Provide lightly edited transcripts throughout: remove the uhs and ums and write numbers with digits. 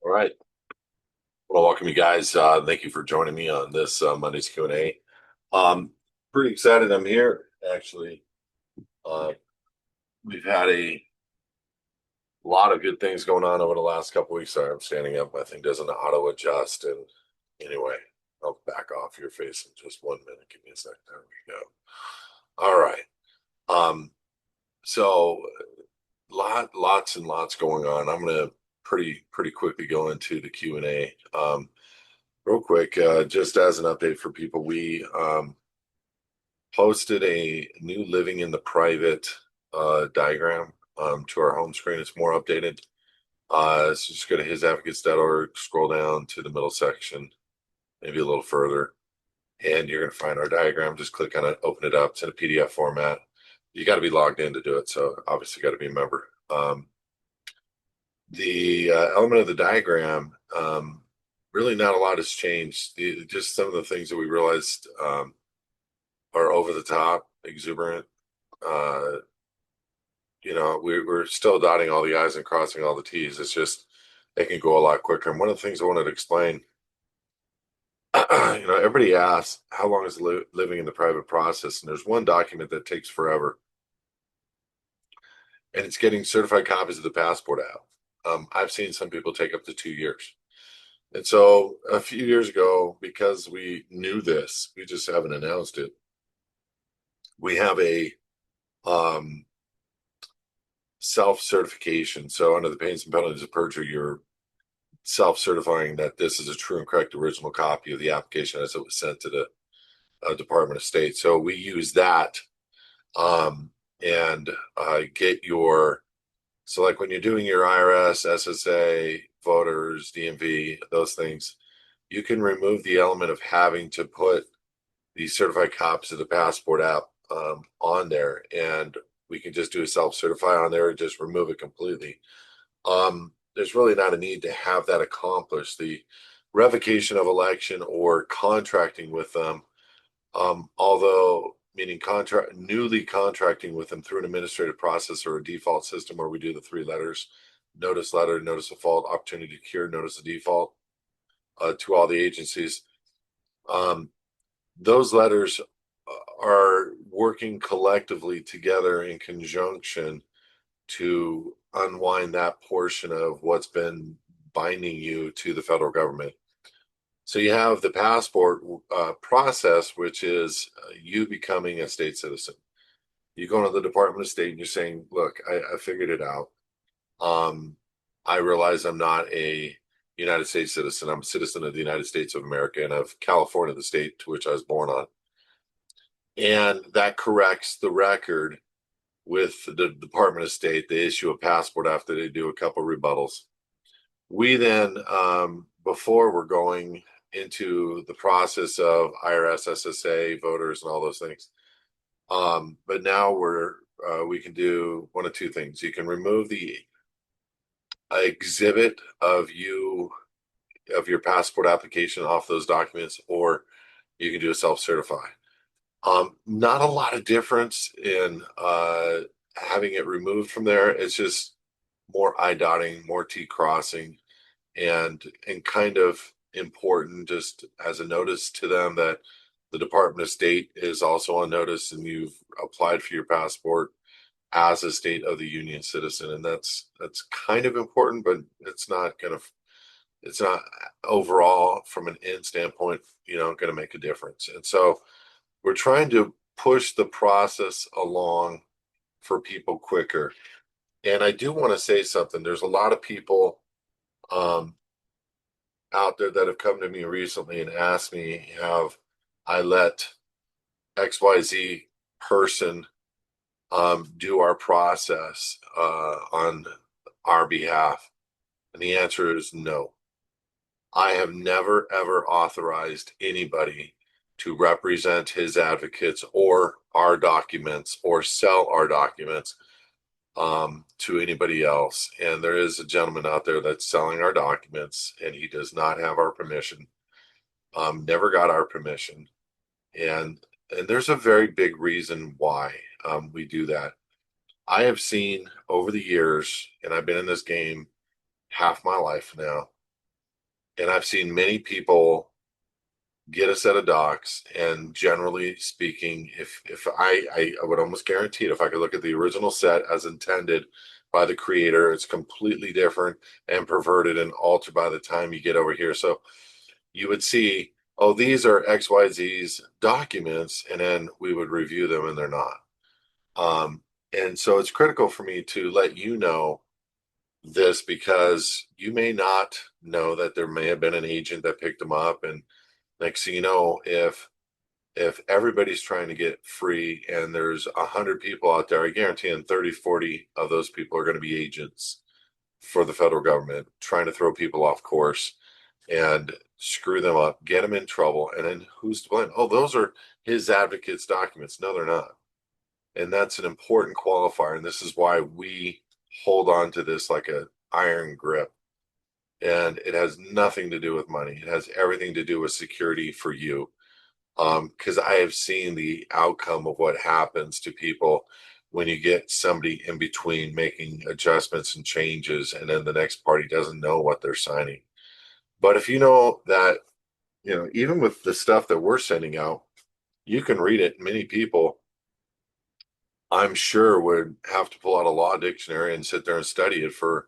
All right. Well, welcome you guys. Thank you for joining me on this Monday's Q&A. Um, Pretty excited. I'm here actually. Uh, we've had a lot of good things going on over the last couple weeks. Sorry, I'm standing up. My thing doesn't auto adjust. And anyway, I'll back off your face in just 1 minute. Give me a second. There we go. All right. Um, so lots and lots going on. I'm gonna pretty quickly go into the Q&A. Real quick, just as an update for people, we posted a new living in the private diagram to our home screen. It's more updated. So just go to hisadvocates.org, scroll down to the middle section, maybe a little further, and you're going to find our diagram. Just click on it, open it up. It's in a PDF format. You got to be logged in to do it, so obviously got to be a member. The element of the diagram, really not a lot has changed. Just some of the things that we realized are over the top, exuberant. Uh, we're still dotting all the I's and crossing all the T's. It's just it can go a lot quicker. And one of the things I wanted to explain, everybody asks how long is living in the private process, and there's one document that takes forever, and it's getting certified copies of the passport out. I've seen some people take up to 2 years. And so a few years ago, because we knew this, we just haven't announced it. We have a um, self-certification. So under the pains and penalties of perjury, you're self-certifying that this is a true and correct original copy of the application as it was sent to the Department of State. So we use that and get your, so like when you're doing your IRS, SSA, voters, DMV, those things, you can remove the element of having to put the certified copies of the passport app on there, and we can just do a self-certify on there and just remove it completely. There's really not a need to have that accomplished. The revocation of election or contracting with them, although meaning newly contracting with them through an administrative process or a default system where we do the three letters: notice letter, notice of fault, opportunity to cure, notice of default, to all the agencies. Um, those letters are working collectively together in conjunction to unwind that portion of what's been binding you to the federal government. So you have the passport process, which is you becoming a state citizen. You go to the Department of State and you're saying, look, I figured it out. I realize I'm not a United States citizen. I'm a citizen of the United States of America and of California, the state to which I was born on. And that corrects the record with the Department of State. They issue a passport after they do a couple rebuttals. We then, before we're going into the process of IRS, SSA, voters, and all those things, but now we can do one of two things. You can remove the exhibit of your passport application off those documents, or you can do a self-certify. Not a lot of difference in having it removed from there. It's just more I dotting, more T crossing, and kind of important just as a notice to them that the Department of State is also on notice and you've applied for your passport as a state of the union citizen. And that's kind of important, but it's not overall from an end standpoint, going to make a difference. And so we're trying to push the process along for people quicker. And I do want to say something. There's a lot of people out there that have come to me recently and asked me, have I let XYZ person do our process on our behalf? And the answer is no. I have never, ever authorized anybody to represent his advocates or our documents or sell our documents to anybody else. And there is a gentleman out there that's selling our documents, and he does not have our permission. Never got our permission, and there's a very big reason why we do that. I have seen over the years, and I've been in this game half my life now. And I've seen many people get a set of docs, and generally speaking, if I would almost guarantee it, if I could look at the original set as intended by the creator, it's completely different and perverted and altered by the time you get over here. So you would see, oh, these are XYZ's documents, and then we would review them, and they're not. And so it's critical for me to let you know this, because you may not know that there may have been an agent that picked them up. And next thing you know, if everybody's trying to get free and there's 100 people out there, I guarantee in 30, 40 of those people are going to be agents for the federal government trying to throw people off course and screw them up, get them in trouble. And then who's to blame? Oh, those are his advocate's documents. No, they're not. And that's an important qualifier. And this is why we hold on to this like a iron grip. And it has nothing to do with money. It has everything to do with security for you. Because I have seen the outcome of what happens to people when you get somebody in between making adjustments and changes, and then the next party doesn't know what they're signing. But if you know that, even with the stuff that we're sending out, you can read it. Many people, I'm sure, would have to pull out a law dictionary and sit there and study it for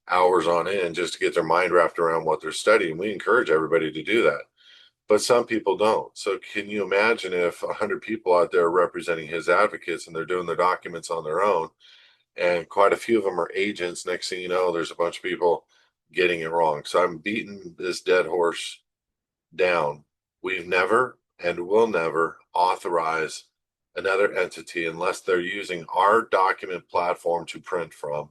hours on end just to get their mind wrapped around what they're studying. We encourage everybody to do that, but some people don't. So can you imagine if 100 people out there are representing his advocates and they're doing their documents on their own, and quite a few of them are agents? Next thing you know, there's a bunch of people getting it wrong. So I'm beating this dead horse down. We've never and will never authorize another entity unless they're using our document platform to print from,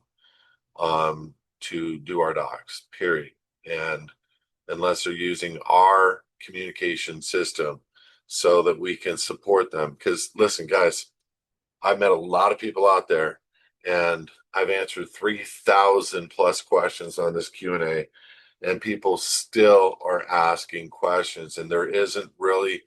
to do our docs, period. And unless they're using our communication system so that we can support them. Because listen, guys, I've met a lot of people out there, and I've answered 3,000 plus questions on this Q&A, and people still are asking questions, and there isn't really,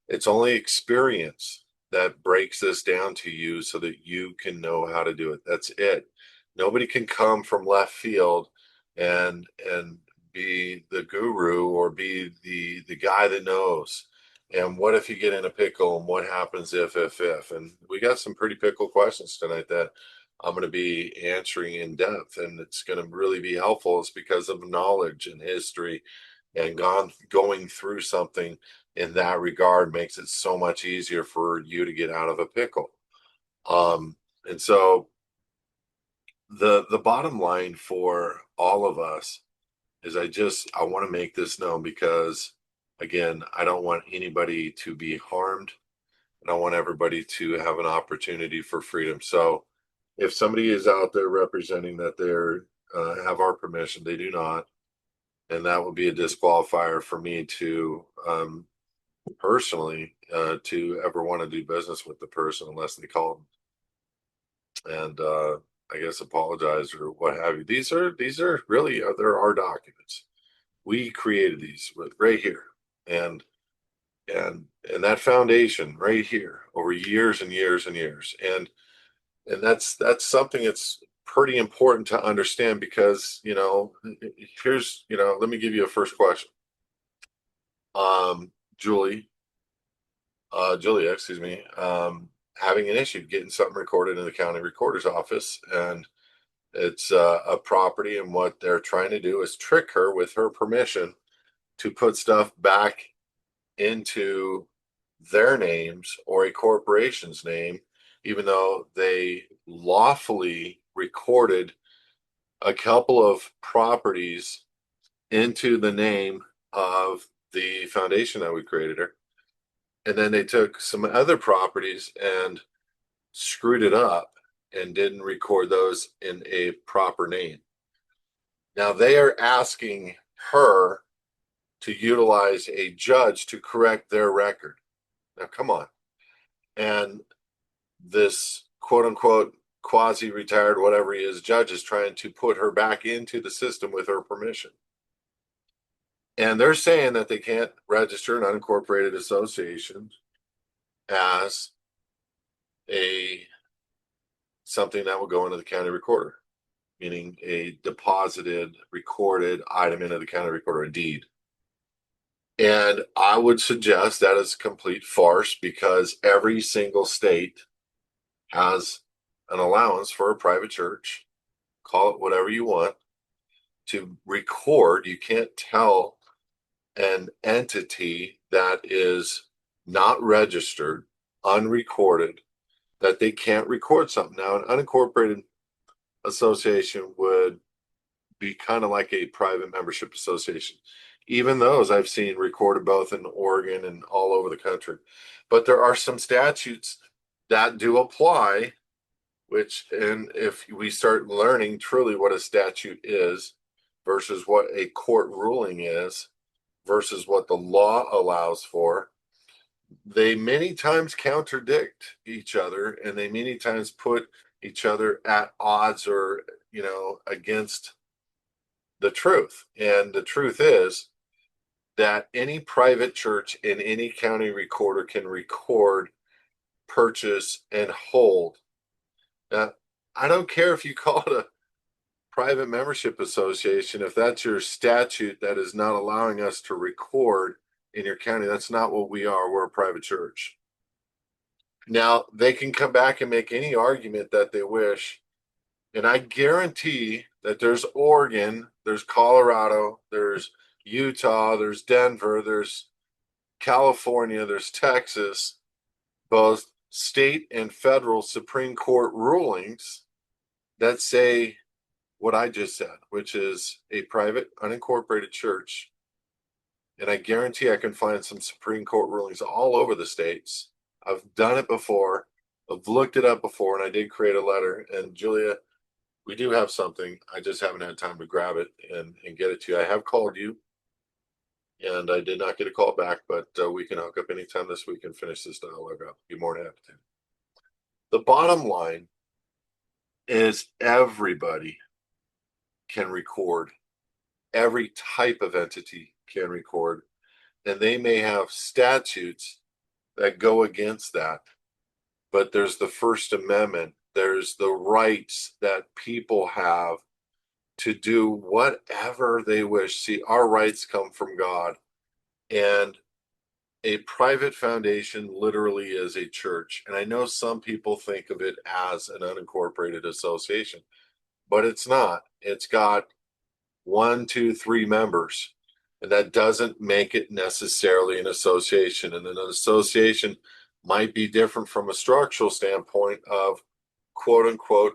it's only experience that breaks this down to you so that you can know how to do it. That's it. Nobody can come from left field and be the guru or be the guy that knows. And what if you get in a pickle, and what happens if? And we got some pretty pickle questions tonight that I'm going to be answering in depth, and it's going to really be helpful. It's because of knowledge and history, and going through something in that regard makes it so much easier for you to get out of a pickle. And so the bottom line for all of us is, I want to make this known, because again, I don't want anybody to be harmed, and I want everybody to have an opportunity for freedom. So if somebody is out there representing that they're have our permission, they do not, and that would be a disqualifier for me to personally to ever want to do business with the person unless they call and I guess apologize or what have you. These are really they're our documents. We created these right here, and and that foundation right here over years and years and years, and that's something that's pretty important to understand, because here's, let me give you a first question. Julie, Julia, excuse me, having an issue getting something recorded in the county recorder's office, and it's a property, and what they're trying to do is trick her with her permission to put stuff back into their names or a corporation's name, even though they lawfully recorded a couple of properties into the name of the foundation that we created her. And then they took some other properties and screwed it up and didn't record those in a proper name. Now they are asking her to utilize a judge to correct their record. Now, come on. And this quote unquote quasi retired, whatever he is, judge is trying to put her back into the system with her permission. And they're saying that they can't register an unincorporated association as a something that will go into the county recorder. meaning a deposited, recorded item into the county recorder, a deed. And I would suggest that is complete farce because every single state has an allowance for a private church, call it whatever you want, to record. You can't tell an entity that is not registered, unrecorded, that they can't record something. Now, an unincorporated association would be kind of like a private membership association. Even those I've seen recorded both in Oregon and all over the country. But there are some statutes that do apply, which, and if we start learning truly what a statute is versus what a court ruling is versus what the law allows for, they many times contradict each other and they many times put each other at odds or, against the truth. And the truth is that any private church in any county recorder can record, purchase, and hold. Now, I don't care if you call it a private membership association, if that's your statute that is not allowing us to record in your county, that's not what we are. We're a private church. Now, they can come back and make any argument that they wish. And I guarantee that there's Oregon, there's Colorado, there's Utah, there's Denver, there's California, there's Texas, both state and federal Supreme Court rulings that say what I just said, which is a private unincorporated church. And I guarantee I can find some Supreme Court rulings all over the states. I've done it before. I've looked it up before, and I did create a letter. And Julia, we do have something. I just haven't had time to grab it and get it to you. I have called you, and I did not get a call back, but we can hook up anytime this week and finish this dialogue up. Be more than happy to. The bottom line is everybody can record. Every type of entity can record, and they may have statutes that go against that. But there's the First Amendment. There's the rights that people have to do whatever they wish. See, our rights come from God. And a private foundation literally is a church. And I know some people think of it as an unincorporated association, but it's not. It's got 1, 2, 3 members. And that doesn't make it necessarily an association. And an association might be different from a structural standpoint of quote unquote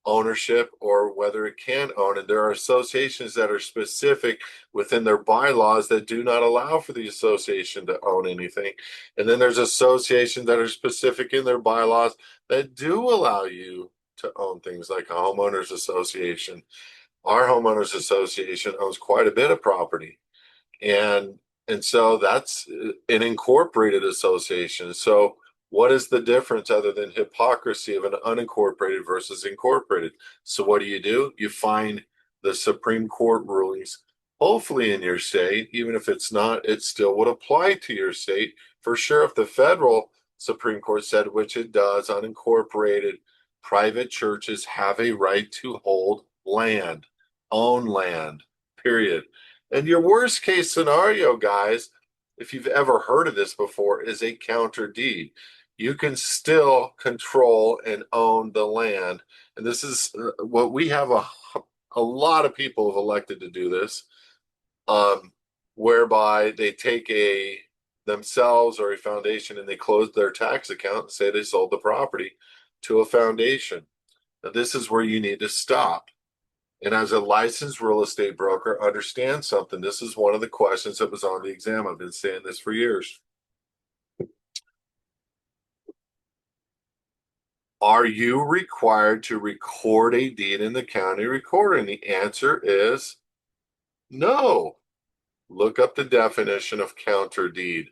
ownership or whether it can own. And there are associations that are specific within their bylaws that do not allow for the association to own anything. And then there's associations that are specific in their bylaws that do allow you to own things like a homeowners association. Our homeowners association owns quite a bit of property. And so that's an incorporated association. So what is the difference other than hypocrisy of an unincorporated versus incorporated? So what do? You find the Supreme Court rulings, hopefully in your state. Even if it's not, it still would apply to your state. For sure, if the federal Supreme Court said, which it does, unincorporated private churches have a right to hold land, own land, period. And your worst case scenario, guys, if you've ever heard of this before, is a counter deed. You can still control and own the land. And this is what we have a lot of people have elected to do this, whereby they take themselves or a foundation and they close their tax account and say they sold the property to a foundation. Now, this is where you need to stop. And as a licensed real estate broker, understand something. This is one of the questions that was on the exam. I've been saying this for years. Are you required to record a deed in the county recorder? And the answer is no. Look up the definition of counter deed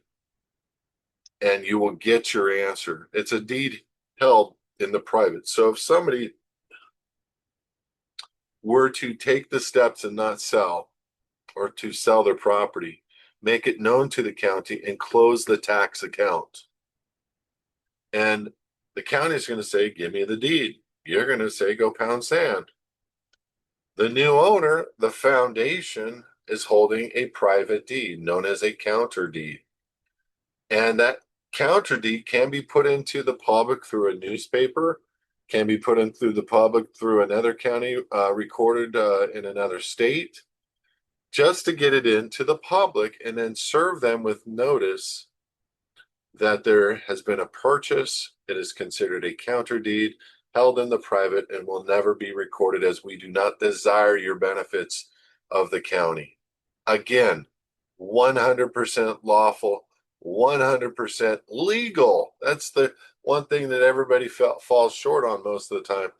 and you will get your answer. It's a deed held in the private. So if somebody were to take the steps and not sell or to sell their property, make it known to the county and close the tax account. And the county is going to say, give me the deed. You're going to say, go pound sand. The new owner, the foundation, is holding a private deed known as a counter deed. And that counter deed can be put into the public through a newspaper, can be put in through the public through another county, recorded in another state, just to get it into the public and then serve them with notice that there has been a purchase. It is considered a counter deed held in the private and will never be recorded, as we do not desire your benefits of the county. Again, 100% lawful, 100% legal. That's the one thing that everybody falls short on most of the time.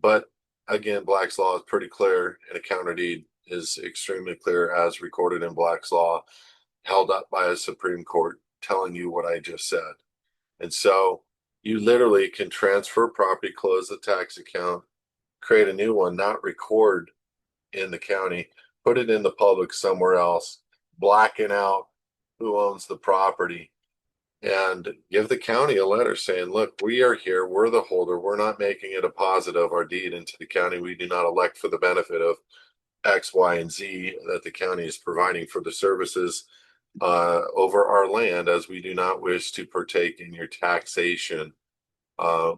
But again, Black's law is pretty clear, and a counter deed is extremely clear as recorded in Black's law, held up by a Supreme Court, telling you what I just said. And so you literally can transfer property, close the tax account, create a new one, not record in the county, put it in the public somewhere else, blacken out who owns the property, and give the county a letter saying, look, we are here, we're the holder, we're not making a deposit of our deed into the county. We do not elect for the benefit of X, Y, and Z that the county is providing for the services over our land, as we do not wish to partake in your taxation,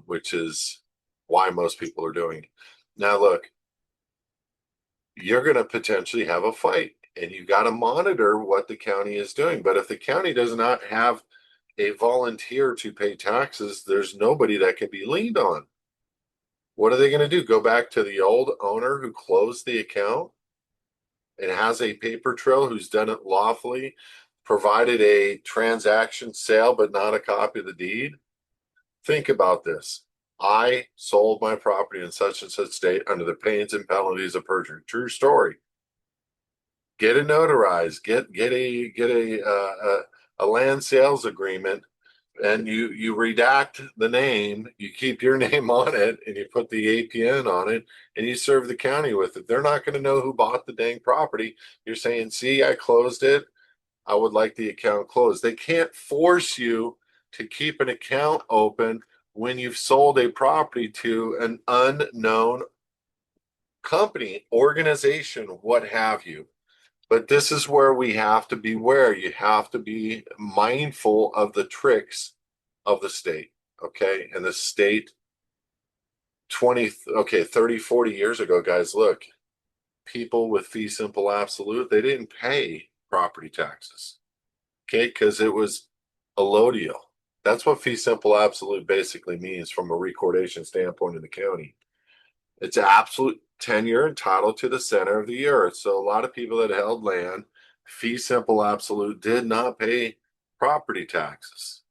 which is why most people are doing it. Now, look, you're going to potentially have a fight, and you got to monitor what the county is doing. But if the county does not have a volunteer to pay taxes, there's nobody that can be leaned on. What are they going to do? Go back to the old owner who closed the account and has a paper trail, who's done it lawfully, provided a transaction sale, but not a copy of the deed? Think about this. I sold my property in such and such state under the pains and penalties of perjury. True story. Get it notarized. Get a land sales agreement, and you redact the name. You keep your name on it, and you put the APN on it, and you serve the county with it. They're not going to know who bought the dang property. You're saying, "See, I closed it. I would like the account closed." They can't force you to keep an account open when you've sold a property to an unknown company, organization, what have you. But this is where we have to beware. You have to be mindful of the tricks of the state. Okay. And the state 30, 40 years ago, guys, look, people with fee simple absolute, they didn't pay property taxes. Okay. Because it was allodial. That's what fee simple absolute basically means from a recordation standpoint in the county. It's absolute tenure entitled to the center of the earth. So a lot of people that held land, fee simple absolute, did not pay property taxes.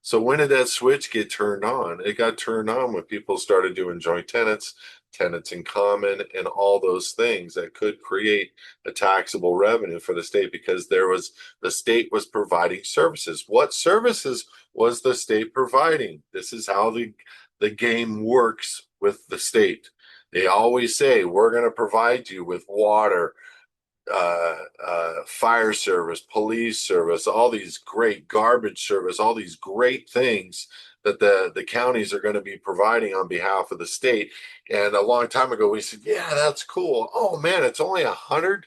So when did that switch get turned on? It got turned on when people started doing joint tenants, tenants in common, and all those things that could create a taxable revenue for the state, because the state was providing services. What services was the state providing? This is how the game works with the state. They always say, we're going to provide you with water, fire service, police service, all these great garbage service, all these great things that the counties are going to be providing on behalf of the state. And a long time ago, we said, yeah, that's cool. Oh man, it's only $100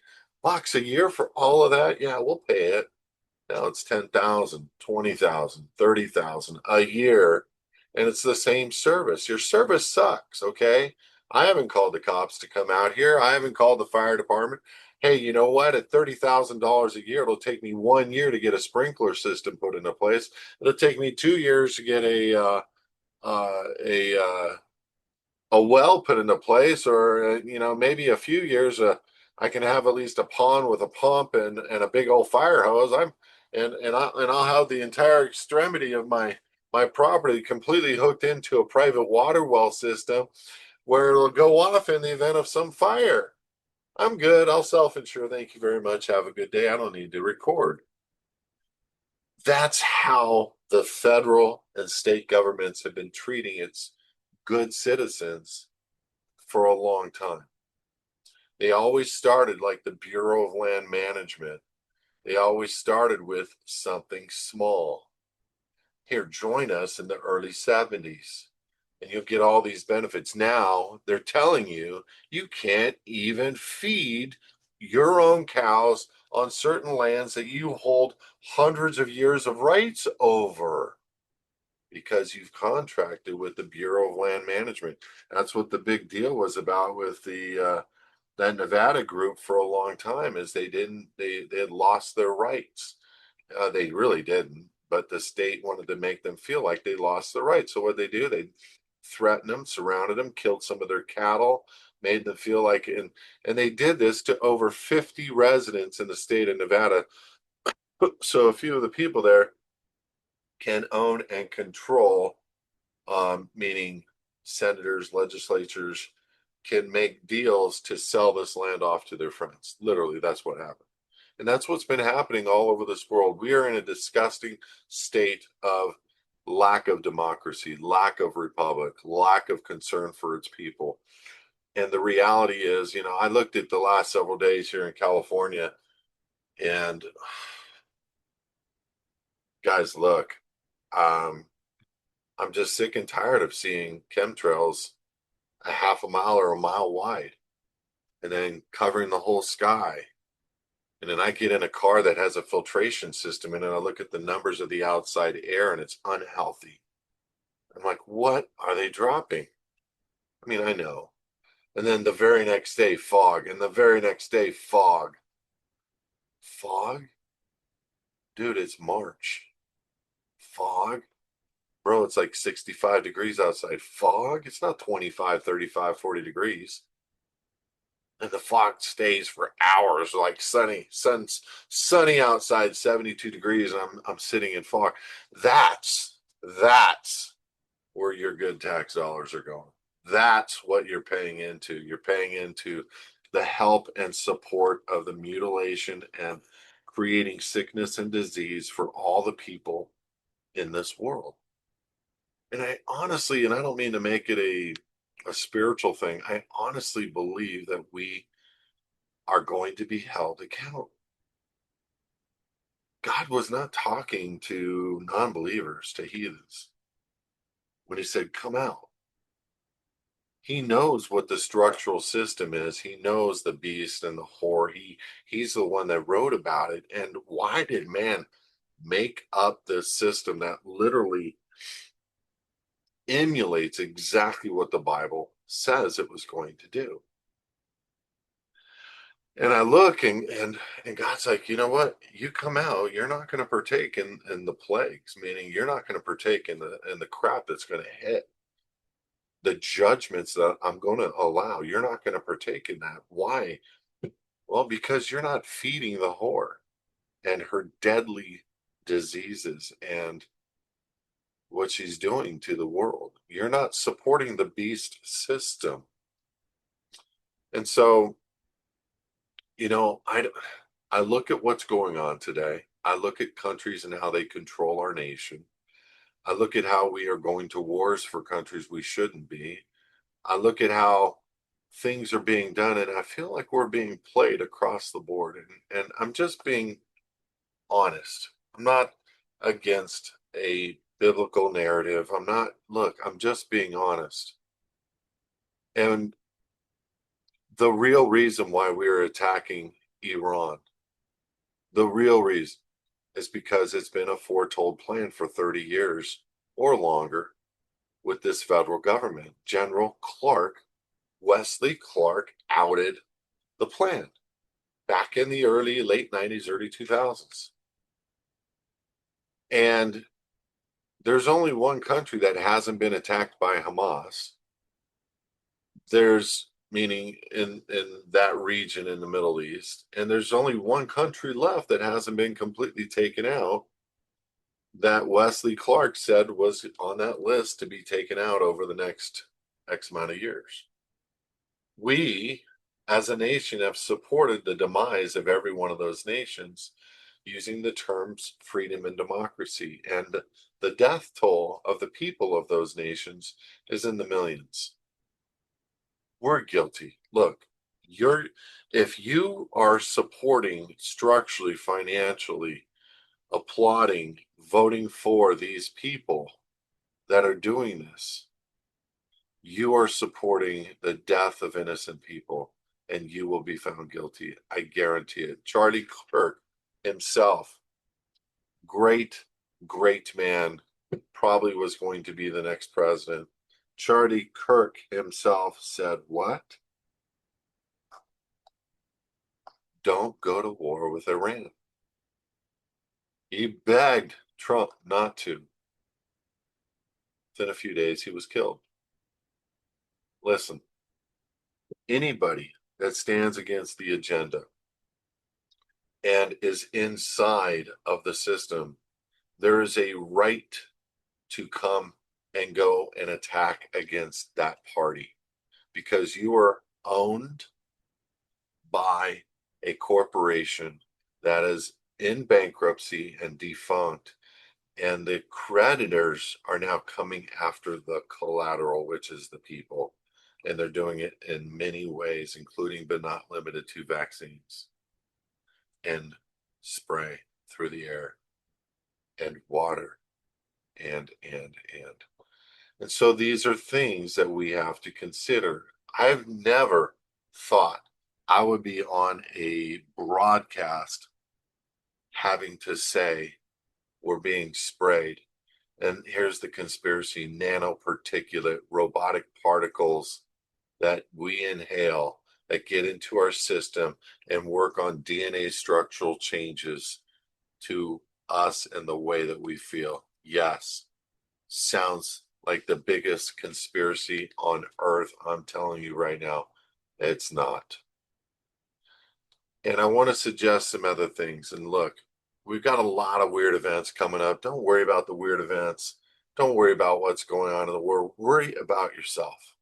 a year for all of that. Yeah, we'll pay it. Now it's 10,000, 20,000, 30,000 a year. And it's the same service. Your service sucks. Okay. I haven't called the cops to come out here. I haven't called the fire department. Hey, you know what? At $30,000 a year, it'll take me 1 year to get a sprinkler system put into place. It'll take me 2 years to get a well put into place, or maybe a few years. I can have at least a pond with a pump and a big old fire hose. I'll have the entire extremity of my property completely hooked into a private water well system, where it'll go off in the event of some fire. I'm good. I'll self-insure. Thank you very much. Have a good day. I don't need to record. That's how the federal and state governments have been treating its good citizens for a long time. They always started like the Bureau of Land Management. They always started with something small. Here, join us in the early 70s. and you'll get all these benefits. Now they're telling you you can't even feed your own cows on certain lands that you hold hundreds of years of rights over because you've contracted with the Bureau of Land Management. That's what the big deal was about with the that Nevada group for a long time, is they had lost their rights. They really didn't, but the state wanted to make them feel like they lost their rights. So what they do, they threatened them, surrounded them, killed some of their cattle, made them feel like, and they did this to over 50 residents in the state of Nevada. So a few of the people there can own and control, meaning senators, legislatures can make deals to sell this land off to their friends. Literally, that's what happened. And that's what's been happening all over this world. We are in a disgusting state of lack of democracy, lack of republic, lack of concern for its people. And the reality is, I looked at the last several days here in California, and guys, look, um, I'm just sick and tired of seeing chemtrails a half a mile or a mile wide and then covering the whole sky. And then I get in a car that has a filtration system, and then I look at the numbers of the outside air and it's unhealthy. I'm like, what are they dropping? I mean, I know. And then the very next day, fog. And the very next day, fog. Fog? Dude, it's March. Fog? Bro, it's like 65 degrees outside. Fog? It's not 25, 35, 40 degrees. And the fog stays for hours, like sunny outside, 72 degrees, and I'm sitting in fog. That's where your good tax dollars are going. That's what you're paying into. You're paying into the help and support of the mutilation and creating sickness and disease for all the people in this world. And I honestly, and I don't mean to make it a spiritual thing, I honestly believe that we are going to be held accountable. God was not talking to non-believers, to heathens, when he said, come out. He knows what the structural system is. He knows the beast and the whore. He's the one that wrote about it. And why did man make up this system that literally emulates exactly what the Bible says it was going to do? And I look, and God's like, you know what? You come out, you're not going to partake in the plagues, meaning you're not going to partake in the crap that's going to hit, the judgments that I'm going to allow. You're not going to partake in that. Why? Well, because you're not feeding the whore and her deadly diseases and what she's doing to the world. You're not supporting the beast system. And so, I look at what's going on today. I look at countries and how they control our nation. I look at how we are going to wars for countries we shouldn't be. I look at how things are being done, and I feel like we're being played across the board. And I'm just being honest. I'm not against a biblical narrative. I'm just being honest. And the real reason why we're attacking Iran, the real reason is because it's been a foretold plan for 30 years or longer with this federal government. General Clark, Wesley Clark, outed the plan back in the late 90s, early 2000s. And there's only one country that hasn't been attacked by Hamas. There's meaning in that region in the Middle East, and there's only one country left that hasn't been completely taken out, that Wesley Clark said was on that list to be taken out over the next X amount of years. We, as a nation, have supported the demise of every one of those nations using the terms freedom and democracy. And the death toll of the people of those nations is in the millions. We're guilty. Look, if you are supporting structurally, financially, applauding, voting for these people that are doing this, you are supporting the death of innocent people, and you will be found guilty. I guarantee it. Charlie Kirk himself, great, great man, probably was going to be the next president. Charlie Kirk himself said, "What? Don't go to war with Iran." He begged Trump not to. Within a few days, he was killed. Listen, anybody that stands against the agenda and is inside of the system, there is a right to come and go and attack against that party because you are owned by a corporation that is in bankruptcy and defunct, and the creditors are now coming after the collateral, which is the people, and they're doing it in many ways, including but not limited to vaccines and spray through the air and water and so these are things that we have to consider. I've never thought I would be on a broadcast having to say we're being sprayed. And here's the conspiracy: nanoparticulate robotic particles that we inhale that get into our system and work on DNA structural changes to us and the way that we feel. Yes, sounds like the biggest conspiracy on earth. I'm telling you right now, it's not. And I want to suggest some other things. And look, we've got a lot of weird events coming up. Don't worry about the weird events. Don't worry about what's going on in the world. Worry about yourself.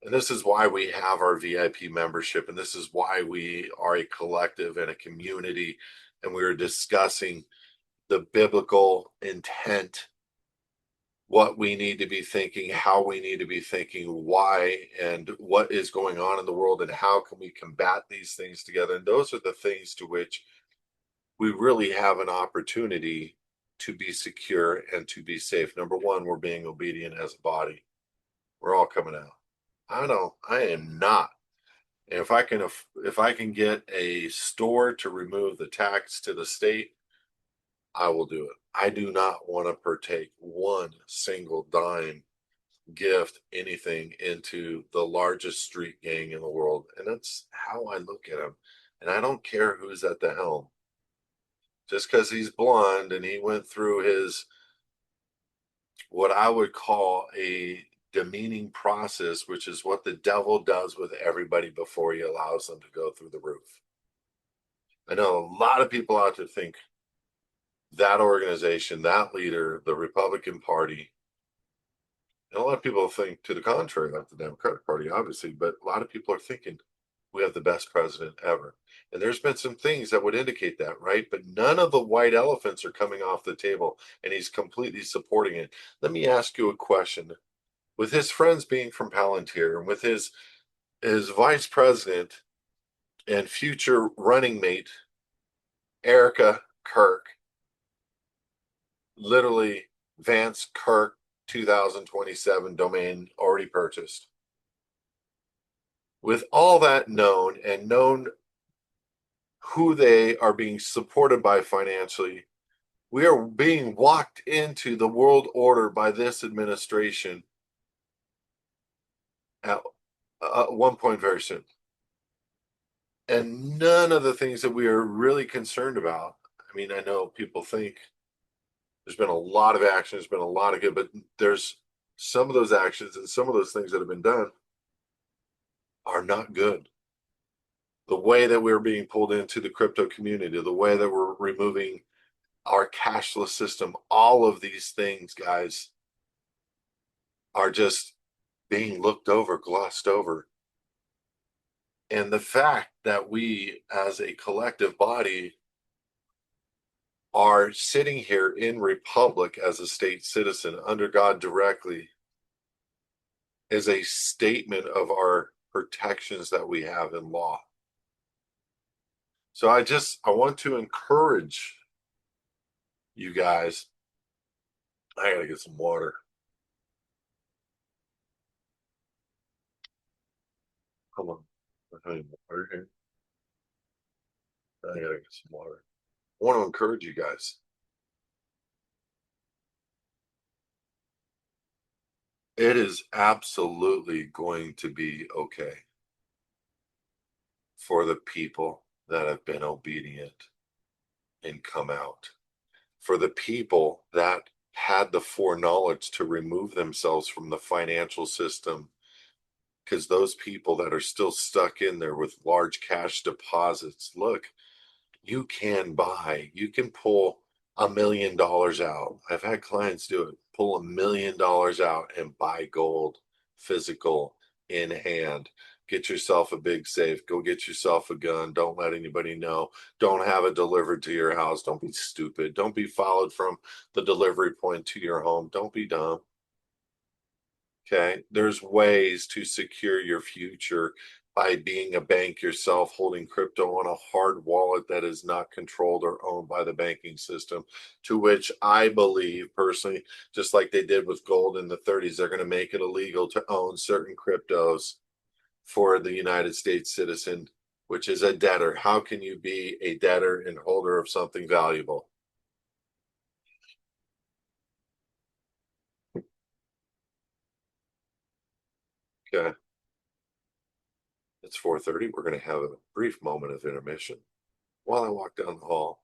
And this is why we have our VIP membership. And this is why we are a collective and a community. And we're discussing the biblical intent, what we need to be thinking, how we need to be thinking, why, and what is going on in the world, and how can we combat these things together. And those are the things to which we really have an opportunity to be secure and to be safe. Number one, we're being obedient as a body. We're all coming out. I know I am not. And if I can get a store to remove the tax to the state, I will do it. I do not want to partake one single dime, gift, anything into the largest street gang in the world. And that's how I look at him. And I don't care who's at the helm. Just because he's blonde and he went through his, what I would call a demeaning process, which is what the devil does with everybody before he allows them to go through the roof. I know a lot of people out there think that organization, that leader, the Republican Party, and a lot of people think to the contrary, like the Democratic Party, obviously, but a lot of people are thinking we have the best president ever. And there's been some things that would indicate that, right? But none of the white elephants are coming off the table, and he's completely supporting it. Let me ask you a question. With his friends being from Palantir, and with his vice president and future running mate, Erica Kirk, literally Vance Kirk 2027 domain already purchased. With all that known and known who they are being supported by financially, we are being walked into the world order by this administration at one point very soon. And none of the things that we are really concerned about. I mean, I know people think there's been a lot of action, there's been a lot of good, but there's some of those actions and some of those things that have been done are not good. The way that we're being pulled into the crypto community, the way that we're removing our cashless system, all of these things, guys, are just being looked over, glossed over. And the fact that we as a collective body are sitting here in republic as a state citizen under God directly is a statement of our protections that we have in law. So I want to encourage you guys. I gotta get some water. Come on. I need water here. I gotta get some water. I want to encourage you guys. It is absolutely going to be okay for the people that have been obedient and come out. For the people that had the foreknowledge to remove themselves from the financial system, because those people that are still stuck in there with large cash deposits, look, you can pull $1 million out. I've had clients do it, pull $1 million out and buy gold, physical, in hand. Get yourself a big safe. Go get yourself a gun. Don't let anybody know. Don't have it delivered to your house. Don't be stupid. Don't be followed from the delivery point to your home. Don't be dumb. Okay. There's ways to secure your future by being a bank yourself, holding crypto on a hard wallet that is not controlled or owned by the banking system, to which I believe personally, just like they did with gold in the 30s, they're going to make it illegal to own certain cryptos for the United States citizen, which is a debtor. How can you be a debtor and holder of something valuable? Okay. It's 4:30. We're going to have a brief moment of intermission while I walk down the hall,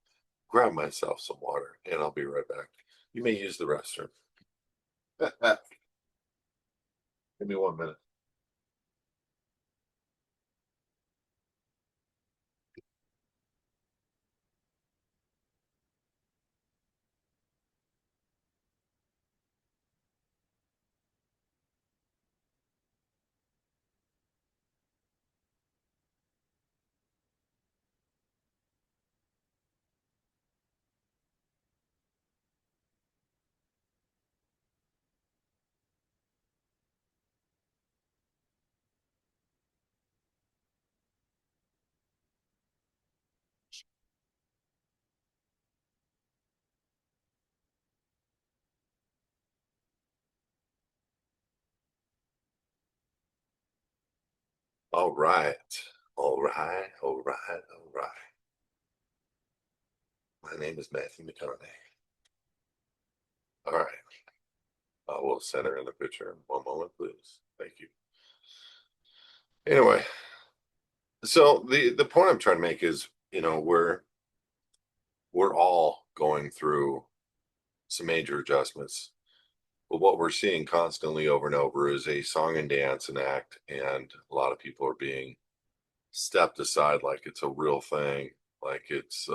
grab myself some water, and I'll be right back. You may use the restroom. Give me 1 minute. All right. All right. All right. All right. My name is Matthew McConaughey. All right. I will center in the picture. 1 moment, please. Thank you. Anyway, so the point I'm trying to make is, we're all going through some major adjustments. But what we're seeing constantly over and over is a song and dance and act, and a lot of people are being stepped aside like it's a real thing, like it's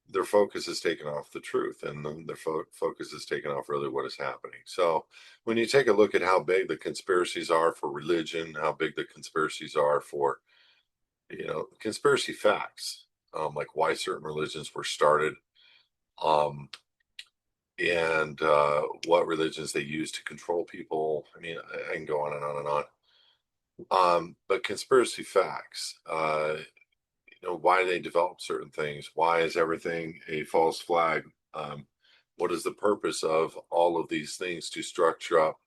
their focus is taken off the truth, and their focus is taken off really what is happening. So when you take a look at how big the conspiracies are for religion, how big the conspiracies are for conspiracy facts, like why certain religions were started, um, and what religions they use to control people. I mean, I can go on and on and on. But conspiracy facts, why they develop certain things. Why is everything a false flag? What is the purpose of all of these things to structure up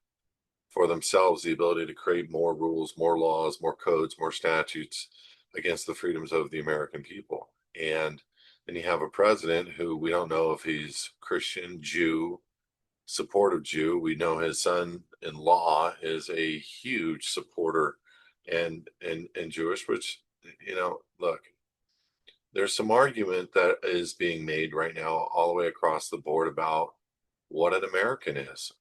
for themselves the ability to create more rules, more laws, more codes, more statutes against the freedoms of the American people? And then you have a president who we don't know if he's Christian, Jew, supportive Jew. We know his son-in-law is a huge supporter and Jewish, which look, there's some argument that is being made right now all the way across the board about what an American is,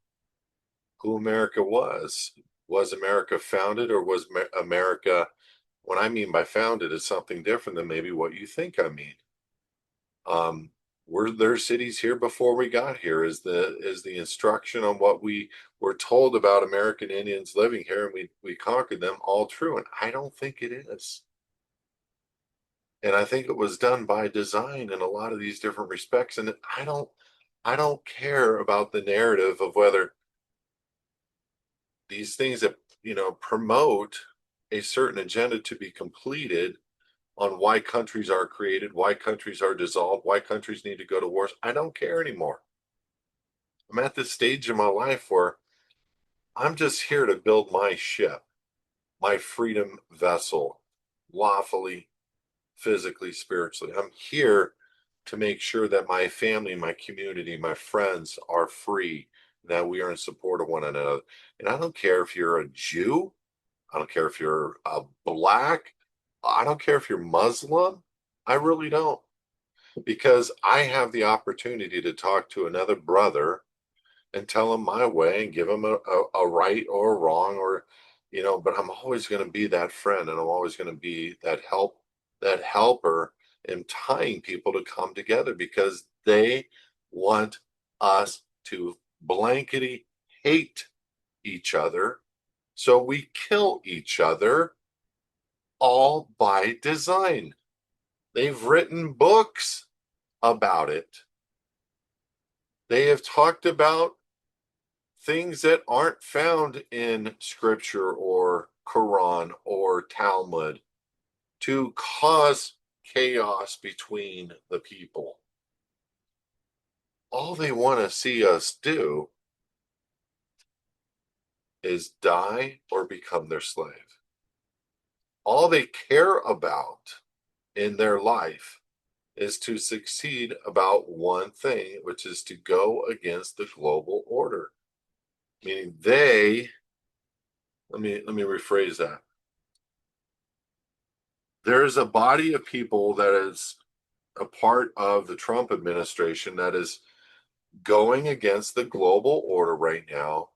who America was. Was America founded, or was America, what I mean by founded is something different than maybe what you think I mean. Were there cities here before we got here? Is the instruction on what we were told about American Indians living here and we conquered them all true? And I don't think it is. And I think it was done by design in a lot of these different respects. And I don't care about the narrative of whether these things that promote a certain agenda to be completed on why countries are created, why countries are dissolved, why countries need to go to wars. I don't care anymore. I'm at this stage in my life where I'm just here to build my ship. my freedom vessel, lawfully, physically, spiritually. I'm here to make sure that my family, my community, my friends are free, that we are in support of one another. And I don't care if you're a Jew, I don't care if you're a black, I don't care if you're Muslim. I really don't, because I have the opportunity to talk to another brother and tell them my way and give them a right or a wrong, or but I'm always going to be that friend, and I'm always going to be that helper in tying people to come together, because they want us to blankety hate each other, so we kill each other, all by design. They've written books about it. They have talked about things that aren't found in scripture or Quran or Talmud to cause chaos between the people. All they want to see us do is die or become their slave. All they care about in their life is to succeed about one thing, which is to go against the global order. Meaning let me rephrase that. There's a body of people that is a part of the Trump administration that is going against the global order right now,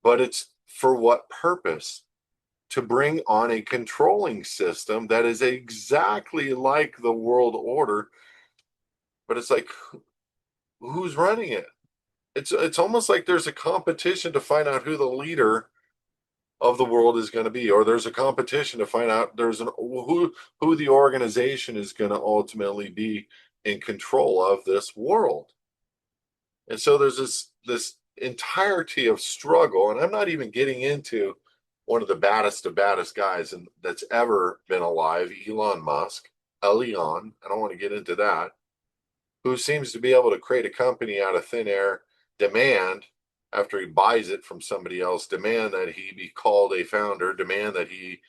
but it's for what purpose? To bring on a controlling system that is exactly like the world order, but it's like, who's running it? It's almost like there's a competition to find out who the leader of the world is going to be, or there's a competition to find out who the organization is going to ultimately be in control of this world. And so there's this entirety of struggle, and I'm not even getting into one of the baddest of baddest guys that's ever been alive, Elon Musk. Elon, I don't want to get into that, who seems to be able to create a company out of thin air, demand, after he buys it from somebody else, demand that he be called a founder, demand that he,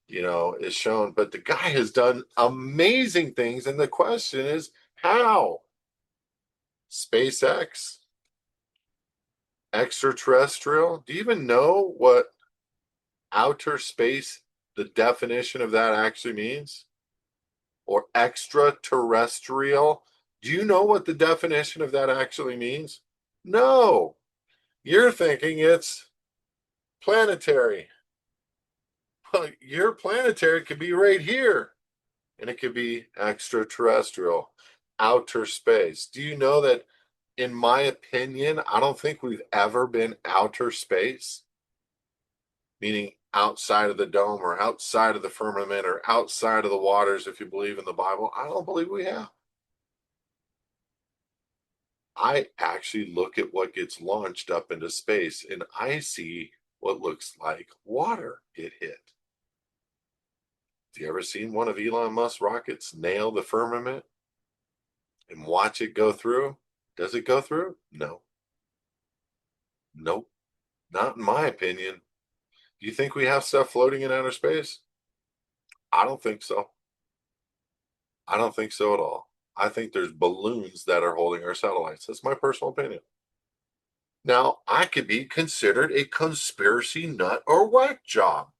is shown. But the guy has done amazing things. And the question is, how? SpaceX, extraterrestrial. Do you even know what outer space, the definition of that actually means? Or extraterrestrial? Do you know what the definition of that actually means? No. You're thinking it's planetary. Well, your planetary could be right here, and it could be extraterrestrial, outer space. Do you know that, in my opinion, I don't think we've ever been outer space, meaning outside of the dome or outside of the firmament or outside of the waters, if you believe in the Bible. I don't believe we have. I actually look at what gets launched up into space, and I see what looks like water get hit. Have you ever seen one of Elon Musk's rockets nail the firmament and watch it go through? Does it go through? No. Nope. Not in my opinion. Do you think we have stuff floating in outer space? I don't think so. I don't think so at all. I think there's balloons that are holding our satellites. That's my personal opinion. Now, I could be considered a conspiracy nut or whack job.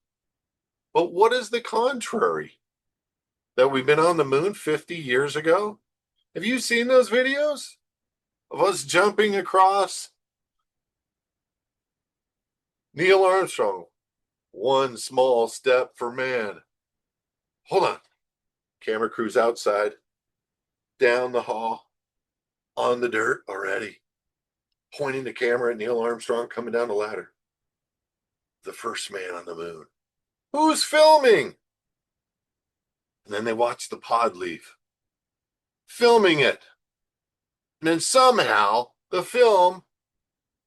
But what is the contrary? That we've been on the moon 50 years ago? Have you seen those videos of us jumping across? Neil Armstrong, one small step for man. Hold on. Camera crew's outside, down the hall, on the dirt already, pointing the camera at Neil Armstrong coming down the ladder. The first man on the moon. Who's filming? And then they watch the pod leave, filming it. And then somehow the film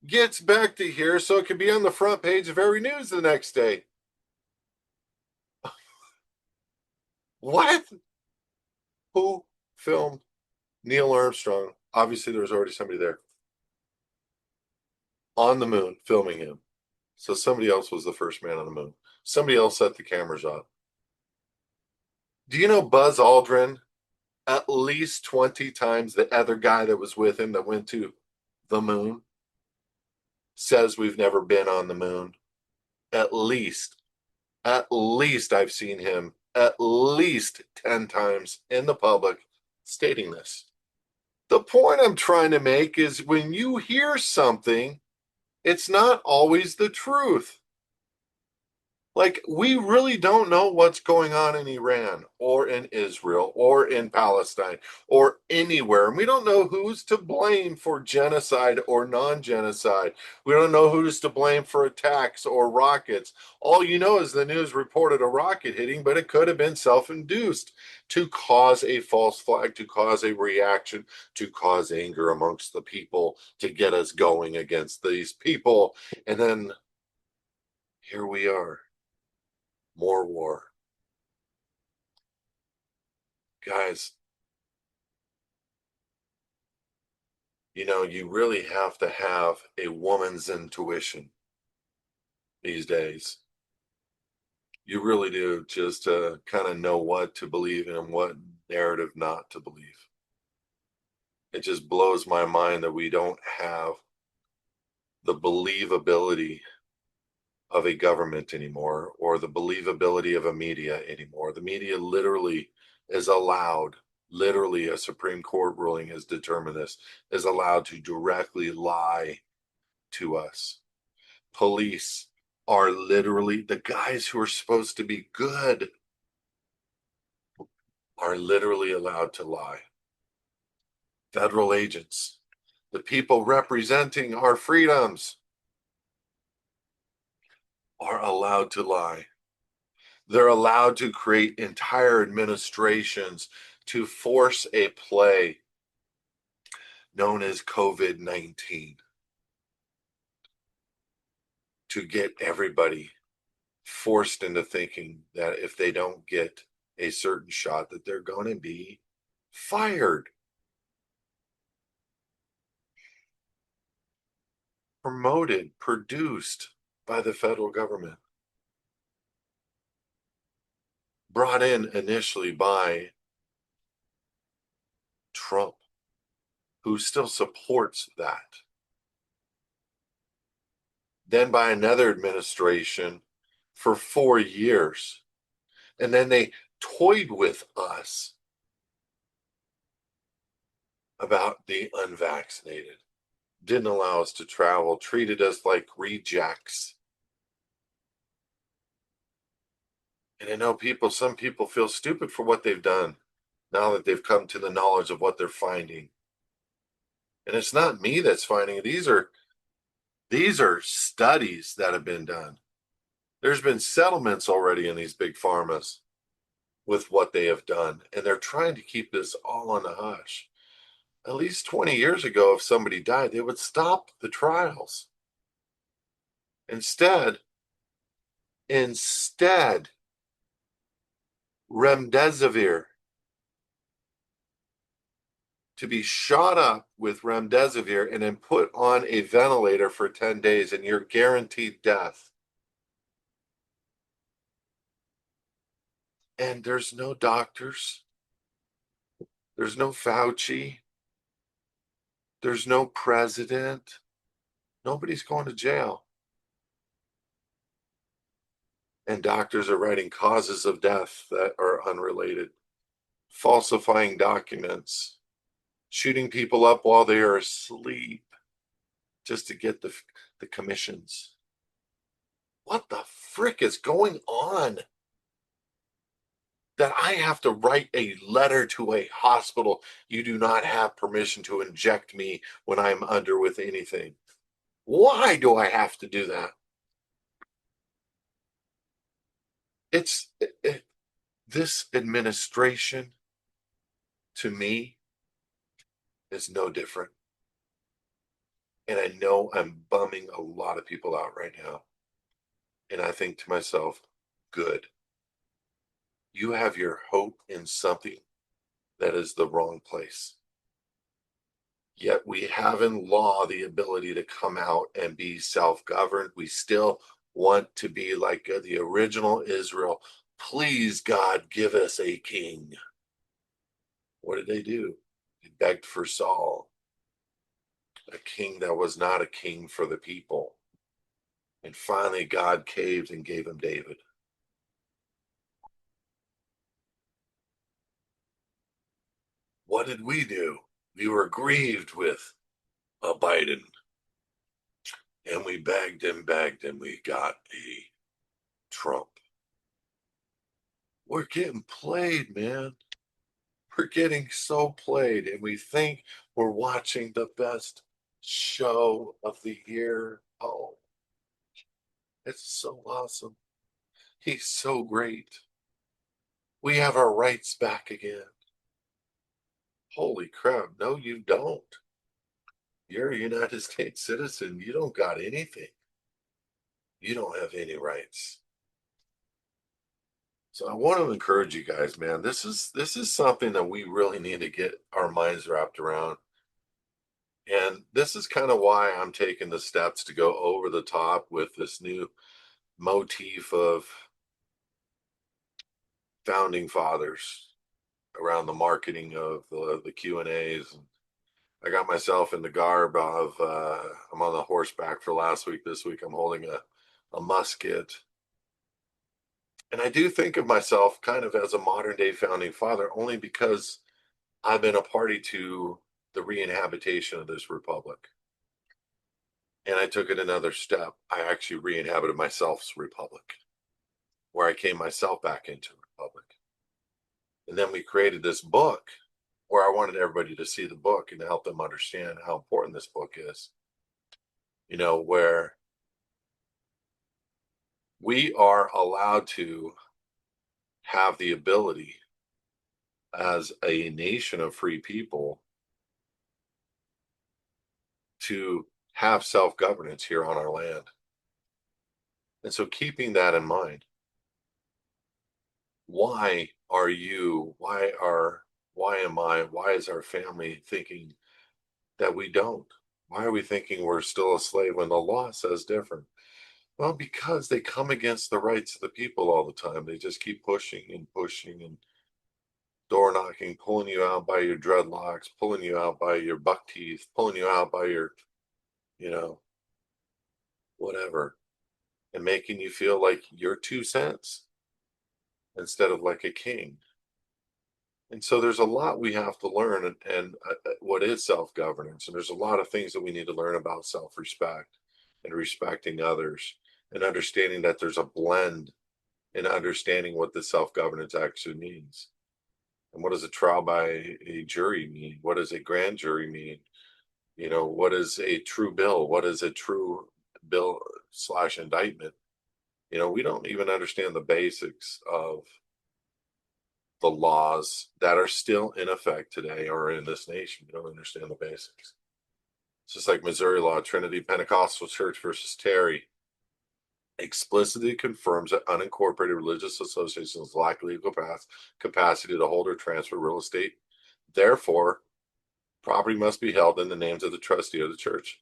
gets back to here so it can be on the front page of every news the next day. What? Who filmed Neil Armstrong? Obviously, there was already somebody there on the moon filming him. So somebody else was the first man on the moon. Somebody else set the cameras off. Do you know Buzz Aldrin, at least 20 times the other guy that was with him that went to the moon, says we've never been on the moon? At least, at least I've seen him at least 10 times in the public stating this. The point I'm trying to make is when you hear something, it's not always the truth. Like, we really don't know what's going on in Iran or in Israel or in Palestine or anywhere. And we don't know who's to blame for genocide or non-genocide. We don't know who's to blame for attacks or rockets. All you know is the news reported a rocket hitting, but it could have been self-induced to cause a false flag, to cause a reaction, to cause anger amongst the people, to get us going against these people. And then here we are. More war. Guys, you really have to have a woman's intuition these days. You really do, just to kind of know what to believe in and what narrative not to believe. It just blows my mind that we don't have the believability of a government anymore or the believability of a media anymore. The media literally is allowed, literally a Supreme Court ruling has determined this, is allowed to directly lie to us. Police are literally, the guys who are supposed to be good are literally allowed to lie. Federal agents, the people representing our freedoms, are allowed to lie. They're allowed to create entire administrations to force a play known as COVID-19 to get everybody forced into thinking that if they don't get a certain shot that they're going to be fired. Promoted, produced by the federal government. Brought in initially by Trump, who still supports that. Then by another administration for 4 years. And then they toyed with us about the unvaccinated. Didn't allow us to travel, treated us like rejects. And I know some people feel stupid for what they've done now that they've come to the knowledge of what they're finding. And it's not me that's finding it. These are studies that have been done. There's been settlements already in these big pharmas with what they have done. And they're trying to keep this all on the hush. At least 20 years ago, if somebody died, they would stop the trials. Instead, remdesivir, to be shot up with remdesivir and then put on a ventilator for 10 days and you're guaranteed death. And there's no doctors. There's no Fauci. There's no president. Nobody's going to jail. And doctors are writing causes of death that are unrelated, falsifying documents, shooting people up while they are asleep just to get the commissions. What the frick is going on? That I have to write a letter to a hospital. You do not have permission to inject me when I'm under with anything. Why do I have to do that? This administration, to me, is no different. And I know I'm bumming a lot of people out right now. And I think to myself, good. You have your hope in something that is the wrong place. Yet we have in law the ability to come out and be self-governed. We still want to be like the original Israel. Please, God, give us a king. What did they do? They begged for Saul, a king that was not a king for the people. And finally, God caved and gave him David. What did we do? We were grieved with a Biden, and we begged, and we got a Trump. We're getting played, man. We're getting so played, and we think we're watching the best show of the year. Oh, it's so awesome. He's so great. We have our rights back again. Holy crap. No, you don't. You're a United States citizen. You don't got anything. You don't have any rights. So I want to encourage you guys, man. This is something that we really need to get our minds wrapped around. And this is kind of why I'm taking the steps to go over the top with this new motif of founding fathers around the marketing of the Q&As. I got myself in the garb of I'm on the horseback for last week. This week I'm holding a musket. And I do think of myself kind of as a modern day founding father only because I've been a party to the re-inhabitation of this republic. And I took it another step. I actually re-inhabited myself's republic, where I came myself back into a republic. And then we created this book where I wanted everybody to see the book and to help them understand how important this book is. Where we are allowed to have the ability as a nation of free people to have self-governance here on our land. And so keeping that in mind, why is our family thinking that we don't? Why are we thinking we're still a slave when the law says different? Well, because they come against the rights of the people all the time. They just keep pushing and pushing and door knocking, pulling you out by your dreadlocks, pulling you out by your buck teeth, pulling you out by your, you know, whatever, and making you feel like you're 2 cents instead of like a king. And so there's a lot we have to learn, and what is self-governance. And there's a lot of things that we need to learn about self-respect and respecting others and understanding that there's a blend in understanding what the self-governance actually means. And what does a trial by a jury mean? What does a grand jury mean? What is a true bill? What is a true bill slash indictment? We don't even understand the basics of the laws that are still in effect today or in this nation. We don't understand the basics. It's just like Missouri law, Trinity Pentecostal Church versus Terry explicitly confirms that unincorporated religious associations lack legal capacity to hold or transfer real estate. Therefore, property must be held in the names of the trustee of the church.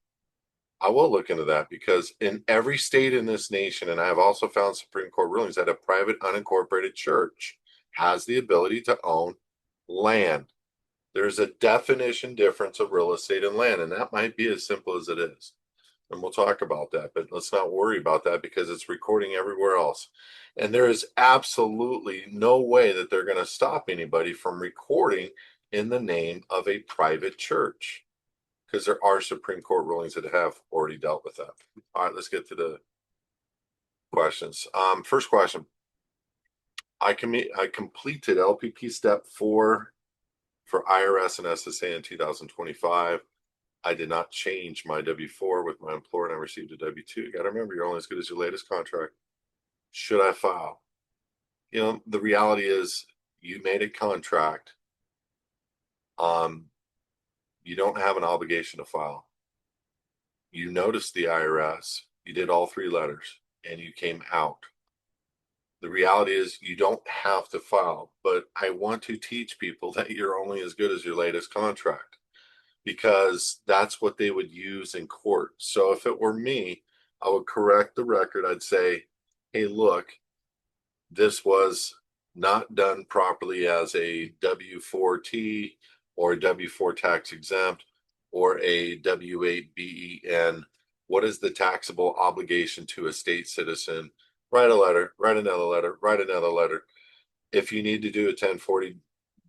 I will look into that because in every state in this nation, and I have also found Supreme Court rulings that a private unincorporated church has the ability to own land. There's a definition difference of real estate and land, and that might be as simple as it is. And we'll talk about that, but let's not worry about that because it's recording everywhere else. And there is absolutely no way that they're going to stop anybody from recording in the name of a private church because there are Supreme Court rulings that have already dealt with that. All right, let's get to the questions. First question. I completed LPP step 4 for IRS and SSA in 2025. I did not change my W-4 with my employer and I received a W-2. You got to remember, you're only as good as your latest contract. Should I file? The reality is you made a contract. You don't have an obligation to file. You noticed the IRS. You did all 3 letters and you came out. The reality is you don't have to file, but I want to teach people that you're only as good as your latest contract because that's what they would use in court. So if it were me, I would correct the record. I'd say, hey, look, this was not done properly as a W-4T or a W-4 tax exempt or a W-8 BEN. What is the taxable obligation to a state citizen? Write a letter, write another letter, write another letter. If you need to do a 1040,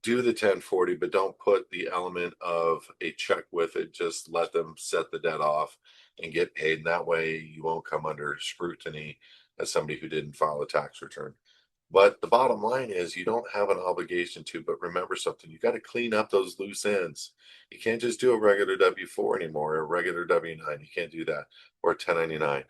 do the 1040, but don't put the element of a check with it. Just let them set the debt off and get paid. And that way you won't come under scrutiny as somebody who didn't file a tax return. But the bottom line is you don't have an obligation to, but remember something, you got to clean up those loose ends. You can't just do a regular W-4 anymore, or a regular W-9. You can't do that, or a 1099.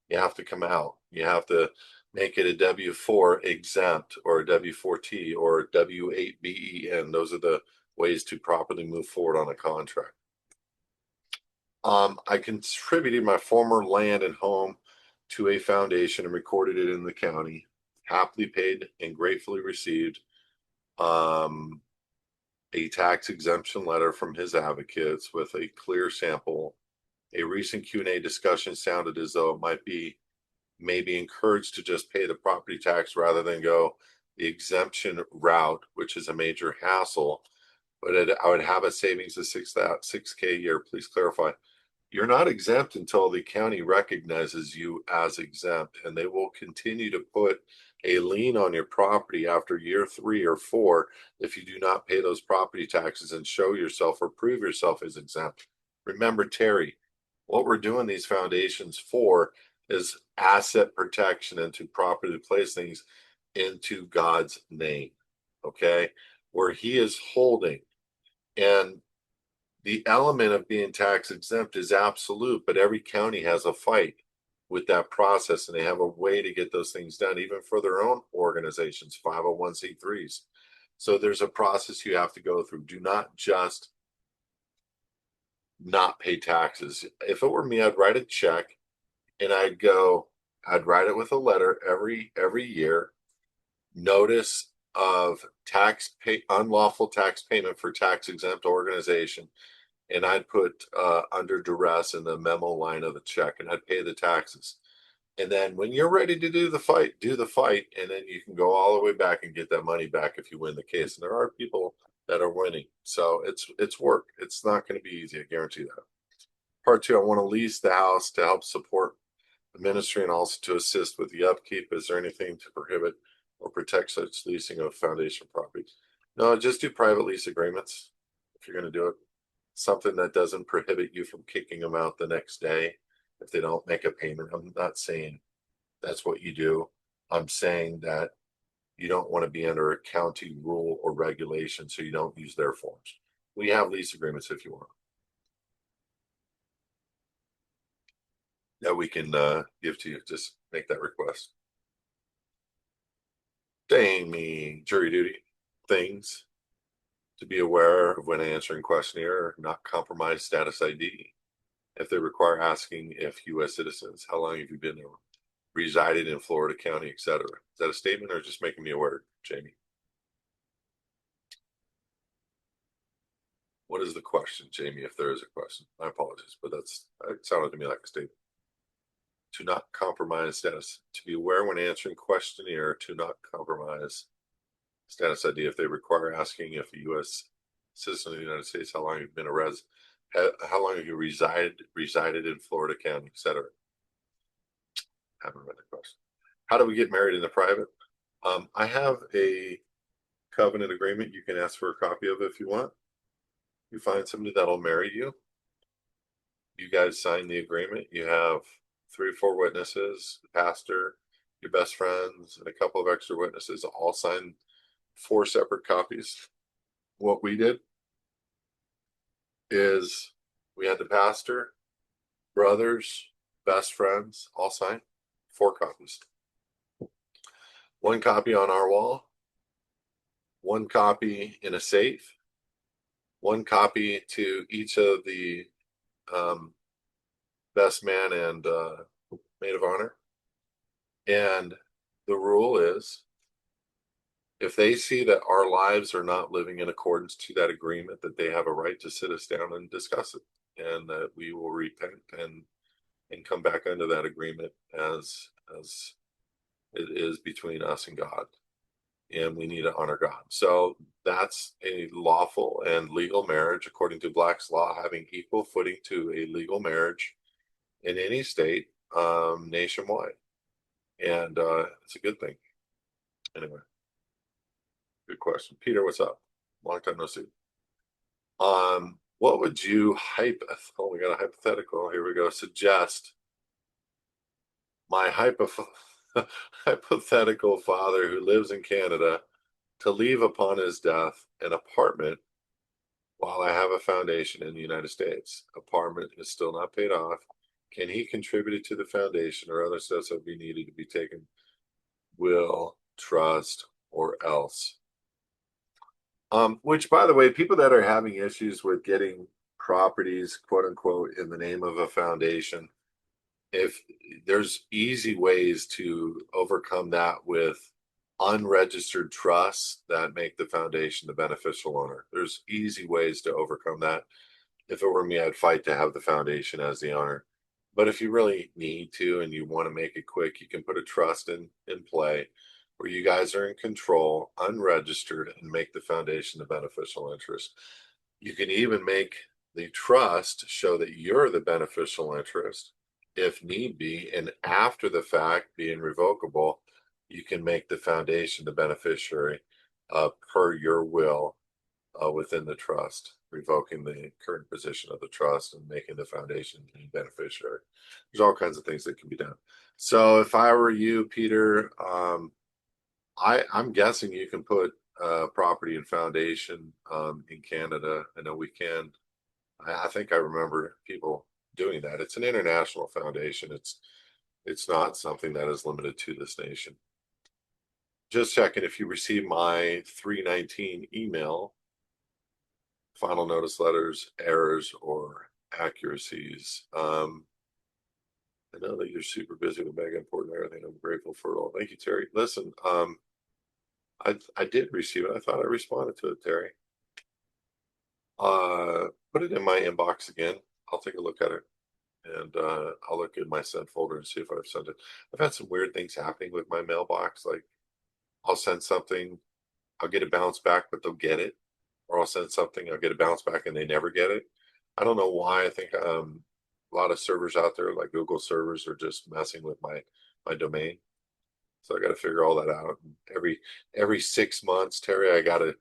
You have to come out. You have to make it a W-4 exempt or a W-4T or a W-8 BEN. Those are the ways to properly move forward on a contract. I contributed my former land and home to a foundation and recorded it in the county. Happily paid and gratefully received a tax exemption letter from his advocates with a clear sample. A recent Q&A discussion sounded as though it might be maybe encouraged to just pay the property tax rather than go the exemption route, which is a major hassle. But I would have a savings of $6K a year. Please clarify. You're not exempt until the county recognizes you as exempt, and they will continue to put a lien on your property after year 3 or 4 if you do not pay those property taxes and show yourself or prove yourself as exempt. Remember, Terry, what we're doing these foundations for is asset protection and to properly place things into God's name, okay? Where he is holding. And the element of being tax exempt is absolute, but every county has a fight with that process, and they have a way to get those things done, even for their own organizations, 501c3s. So there's a process you have to go through. Do not just not pay taxes. If it were me, I'd write a check and I'd write it with a letter every year. Notice of unlawful tax payment for tax exempt organization, and I'd put under duress in the memo line of the check, and I'd pay the taxes. And then when you're ready to do the fight, and then you can go all the way back and get that money back if you win the case. And there are people that are winning, so it's work. It's not going to be easy, I guarantee that. Part 2, I want to lease the house to help support the ministry and also to assist with the upkeep. Is there anything to prohibit or protect such leasing of foundation properties? No, just do private lease agreements if you're going to do it. Something that doesn't prohibit you from kicking them out the next day if they don't make a payment. I'm not saying that's what you do. I'm saying that you don't want to be under a county rule or regulation, so you don't use their forms. We have lease agreements if you want that we can give to you. Just make that request. Amy, jury duty things to be aware of when answering questionnaire: not compromise status ID. If they require asking if U.S. citizens, how long have you been there, resided in Florida County, etc. Is that a statement or just making me aware, Jamie? What is the question, Jamie, if there is a question? My apologies, but it sounded to me like a statement. To not compromise status, to be aware when answering questionnaire, to not compromise status ID. If they require asking if a U.S. citizen of the United States, how long you've been a resident, how long have you resided in Florida County, etc. Haven't read the question. How do we get married in the private? I have a covenant agreement you can ask for a copy of if you want. You find somebody that'll marry you. You guys sign the agreement. You have 3 or 4 witnesses, the pastor, your best friends, and a couple of extra witnesses all sign 4 separate copies. What we did is we had the pastor, brothers, best friends all sign 4 copies. 1 copy on our wall, 1 copy in a safe, 1 copy to each of the best man and maid of honor. And the rule is, if they see that our lives are not living in accordance to that agreement, that they have a right to sit us down and discuss it, and that we will repent and come back under that agreement as it is between us and God. And we need to honor God. So that's a lawful and legal marriage according to Black's law, having equal footing to a legal marriage in any state, nationwide. And it's a good thing. Anyway, good question. Peter, what's up? Long time no see. What would you oh, we got a hypothetical. Here we go. Suggest my hypothetical father who lives in Canada to leave upon his death an apartment while I have a foundation in the United States. Apartment is still not paid off. Can he contribute it to the foundation or other steps that would be needed to be taken? Will, trust, or else? Which, by the way, people that are having issues with getting properties, quote unquote, in the name of a foundation, if there's easy ways to overcome that with unregistered trusts that make the foundation the beneficial owner. There's easy ways to overcome that. If it were me, I'd fight to have the foundation as the owner. But if you really need to and you want to make it quick, you can put a trust in play where you guys are in control, unregistered, and make the foundation the beneficial interest. You can even make the trust show that you're the beneficial interest if need be, and after the fact being revocable, you can make the foundation the beneficiary per your will within the trust, revoking the current position of the trust and making the foundation the beneficiary. There's all kinds of things that can be done. So if I were you, Peter, I'm guessing you can put property and foundation in Canada. I know we can. I think I remember people doing that. It's an international foundation. It's not something that is limited to this nation. Just checking if you received my 319 email, final notice letters, errors, or accuracies. I know that you're super busy with mega important everything. I'm grateful for it all. Thank you, Terry. Listen, I did receive it. I thought I responded to it, Terry. Put it in my inbox again. I'll take a look at it. And I'll look in my sent folder and see if I've sent it. I've had some weird things happening with my mailbox. Like I'll send something, I'll get a bounce back, but they'll get it. Or I'll send something, I'll get a bounce back and they never get it. I don't know why. I think a lot of servers out there, like Google servers, are just messing with my domain. So I got to figure all that out. And every 6 months, Terry, I got to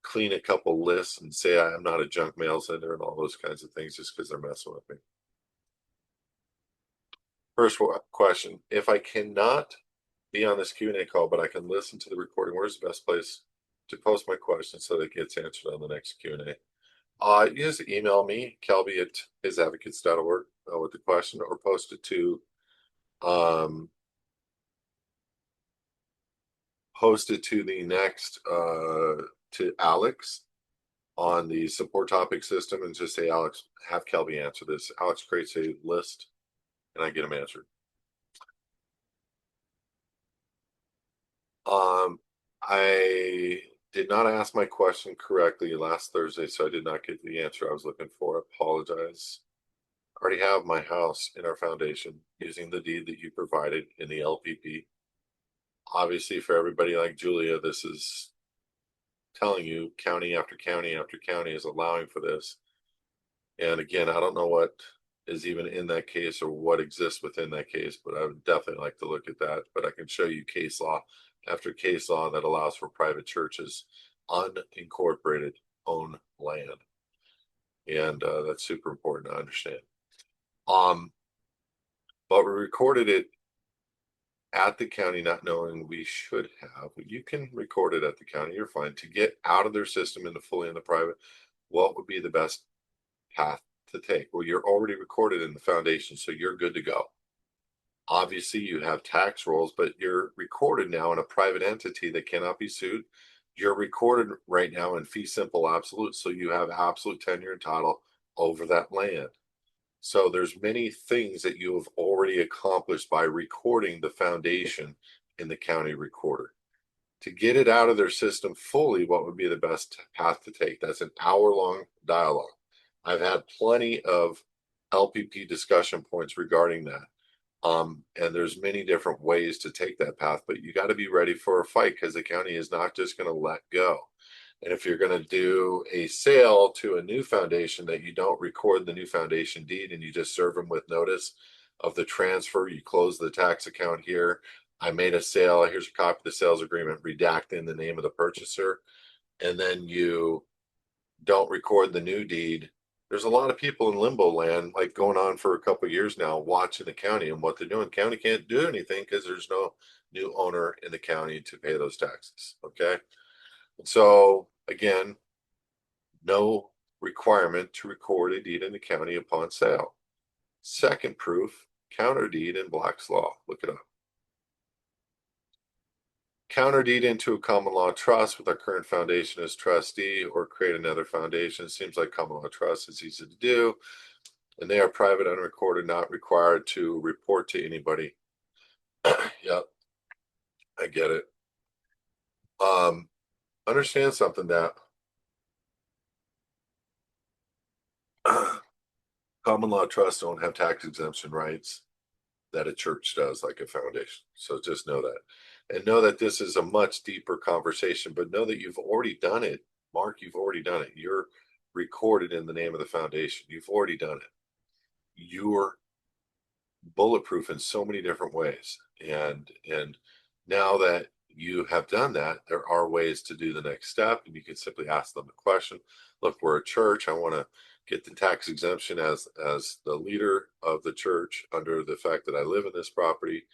clean a couple lists and say I'm not a junk mail sender and all those kinds of things just because they're messing with me. First question: if I cannot be on this Q&A call, but I can listen to the recording, where's the best place to post my question so that it gets answered on the next Q&A? You just email me, kelby@hisadvocates.org with the question, or post it to the next to Alex on the support topic system and just say, Alex, have Kelby answer this. Alex creates a list and I get them answered. I did not ask my question correctly last Thursday, so I did not get the answer I was looking for. I apologize. I already have my house in our foundation using the deed that you provided in the LPP. Obviously, for everybody like Julia, this is telling you county after county after county is allowing for this. And again, I don't know what is even in that case or what exists within that case, but I would definitely like to look at that. But I can show you case law after case law that allows for private churches unincorporated own land. And that's super important to understand. But we recorded it at the county, not knowing we should have. You can record it at the county, you're fine. To get out of their system into fully in the private, what would be the best path to take? Well, you're already recorded in the foundation, so you're good to go. Obviously, you have tax rolls, but you're recorded now in a private entity that cannot be sued. You're recorded right now in fee simple absolute, so you have absolute tenure and title over that land. So there's many things that you have already accomplished by recording the foundation in the county recorder. To get it out of their system fully, what would be the best path to take? That's an hour-long dialogue. I've had plenty of LPP discussion points regarding that. And there's many different ways to take that path, but you got to be ready for a fight because the county is not just going to let go. And if you're going to do a sale to a new foundation that you don't record the new foundation deed and you just serve them with notice of the transfer, you close the tax account here. I made a sale. Here's a copy of the sales agreement, redact in the name of the purchaser. And then you don't record the new deed. There's a lot of people in limbo land, like going on for a couple of years now, watching the county and what they're doing. County can't do anything because there's no new owner in the county to pay those taxes. Okay. So again, no requirement to record a deed in the county upon sale. Second proof, counter deed in Black's Law. Look it up. Counter deed into a common law trust with our current foundation as trustee or create another foundation. It seems like common law trust is easy to do. And they are private, unrecorded, not required to report to anybody. Yep, I get it. Understand something that common law trusts don't have tax exemption rights that a church does, like a foundation. So just know that. And know that this is a much deeper conversation, but know that you've already done it. Mark, you've already done it. You're recorded in the name of the foundation. You've already done it. You're bulletproof in so many different ways. And now that you have done that, there are ways to do the next step, and you can simply ask them a question. Look, we're a church. I want to get the tax exemption as the leader of the church under the fact that I live in this property.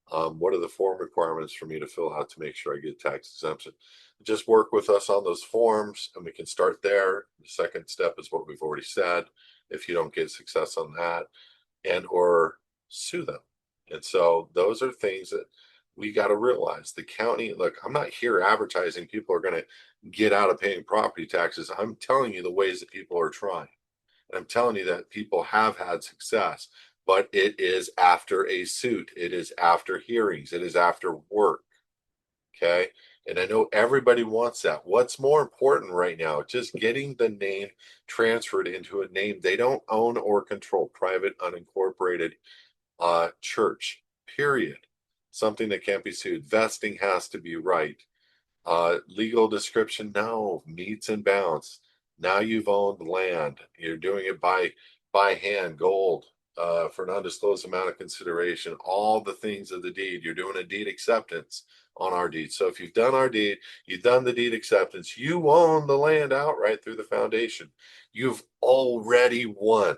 What are the form requirements for me to fill out to make sure I get tax exemption? Just work with us on those forms and we can start there. The second step is what we've already said. If you don't get success on that, and or sue them. And so those are things that we got to realize. The county, look, I'm not here advertising people are going to get out of paying property taxes. I'm telling you the ways that people are trying. And I'm telling you that people have had success, but it is after a suit. It is after hearings. It is after work. Okay. And I know everybody wants that. What's more important right now? Just getting the name transferred into a name they don't own or control, private, unincorporated church, period. Something that can't be sued. Vesting has to be right. Legal description, no, meets and bounds. Now you've owned land. You're doing it by hand, gold, for an undisclosed amount of consideration. All the things of the deed. You're doing a deed acceptance on our deed. So if you've done our deed, you've done the deed acceptance, you own the land outright through the foundation. You've already won.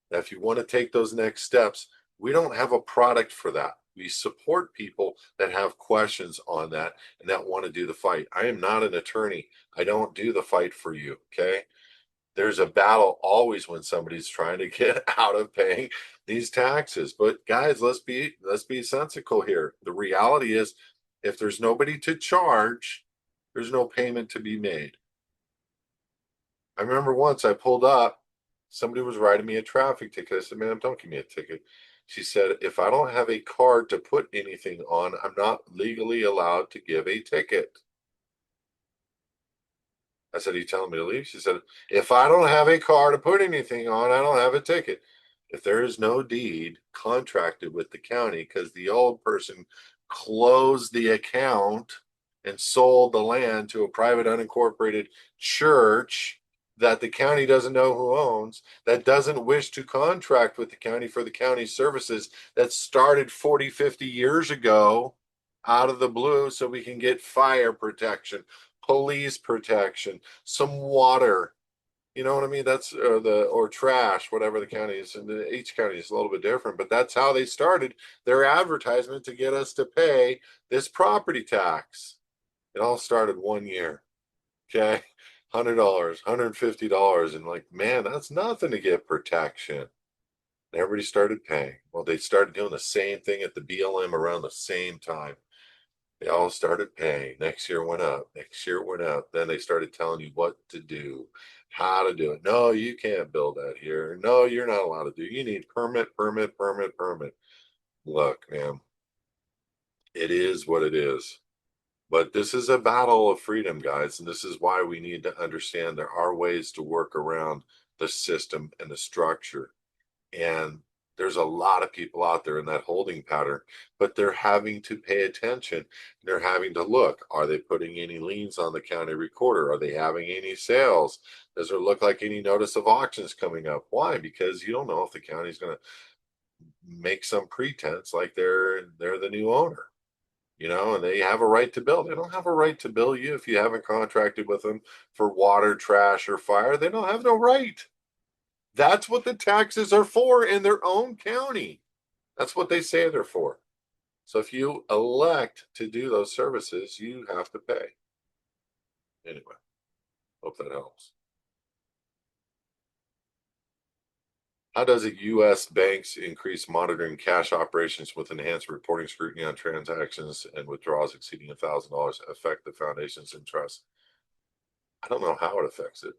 Now, if you want to take those next steps, we don't have a product for that. We support people that have questions on that and that want to do the fight. I am not an attorney. I don't do the fight for you. Okay. There's a battle always when somebody's trying to get out of paying these taxes. But guys, let's be sensical here. The reality is if there's nobody to charge, there's no payment to be made. I remember once I pulled up, somebody was writing me a traffic ticket. I said, "Ma'am, don't give me a ticket." She said, "If I don't have a card to put anything on, I'm not legally allowed to give a ticket." I said, "Are you telling me to leave?" She said, "If I don't have a car to put anything on, I don't have a ticket." If there is no deed contracted with the county because the old person closed the account and sold the land to a private unincorporated church that the county doesn't know who owns, that doesn't wish to contract with the county for the county services that started 40, 50 years ago out of the blue so we can get fire protection, police protection, some water. You know what I mean? That's or trash, whatever the county is. And each county is a little bit different, but that's how they started their advertisement to get us to pay this property tax. It all started 1 year. Okay. $100, $150. And like, man, that's nothing to get protection. And everybody started paying. Well, they started doing the same thing at the BLM around the same time. They all started paying. Next year went up. Next year went up. Then they started telling you what to do, how to do it. No, you can't build that here. No, you're not allowed to do. You need permit, permit, permit, permit. Look, man, it is what it is. But this is a battle of freedom, guys. And this is why we need to understand there are ways to work around the system and the structure. And there's a lot of people out there in that holding pattern, but they're having to pay attention. They're having to look. Are they putting any liens on the county recorder? Are they having any sales? Does it look like any notice of auctions coming up? Why? Because you don't know if the county's going to make some pretense like they're the new owner, and they have a right to bill. They don't have a right to bill you if you haven't contracted with them for water, trash, or fire. They don't have no right. That's what the taxes are for in their own county. That's what they say they're for. So if you elect to do those services, you have to pay. Anyway, hope that helps. How does a U.S. banks increase monitoring cash operations with enhanced reporting scrutiny on transactions and withdrawals exceeding $1,000 affect the foundation's interest? I don't know how it affects it.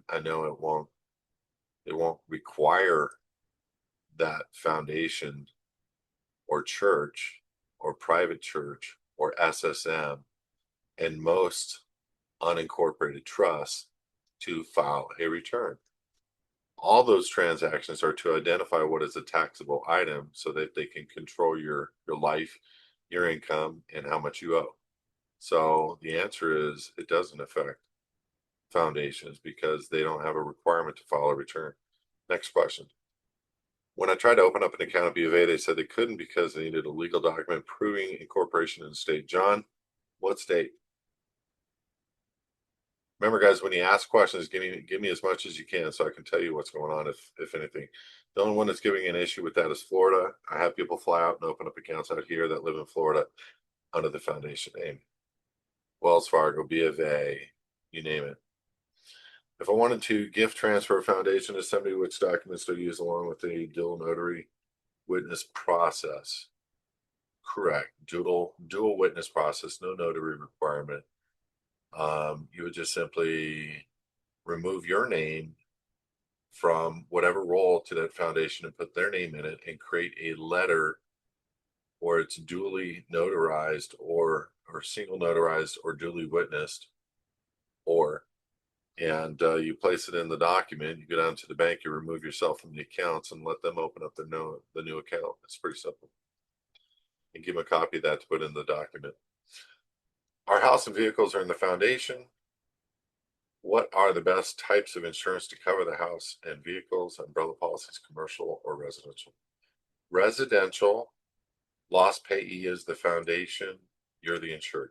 I know it won't. It won't require that foundation or church or private church or SSM and most unincorporated trusts to file a return. All those transactions are to identify what is a taxable item so that they can control your life, your income, and how much you owe. So the answer is it doesn't affect foundations because they don't have a requirement to file a return. Next question. When I tried to open up an account at B of A, they said they couldn't because they needed a legal document proving incorporation in the state. John, what state? Remember, guys, when you ask questions, give me as much as you can so I can tell you what's going on, if anything. The only one that's giving an issue with that is Florida. I have people fly out and open up accounts out here that live in Florida under the foundation name. Wells Fargo, B of A, you name it. If I wanted to gift transfer a foundation to somebody, which documents do I use along with the dual notary witness process? Correct. Dual witness process, no notary requirement. You would just simply remove your name from whatever role to that foundation and put their name in it and create a letter where it's duly notarized or single notarized or duly witnessed or and you place it in the document. You go down to the bank, you remove yourself from the accounts and let them open up the new account. It's pretty simple. And give them a copy of that to put in the document. Our house and vehicles are in the foundation. What are the best types of insurance to cover the house and vehicles? Umbrella policies, commercial or residential? Residential, loss payee is the foundation. You're the insured.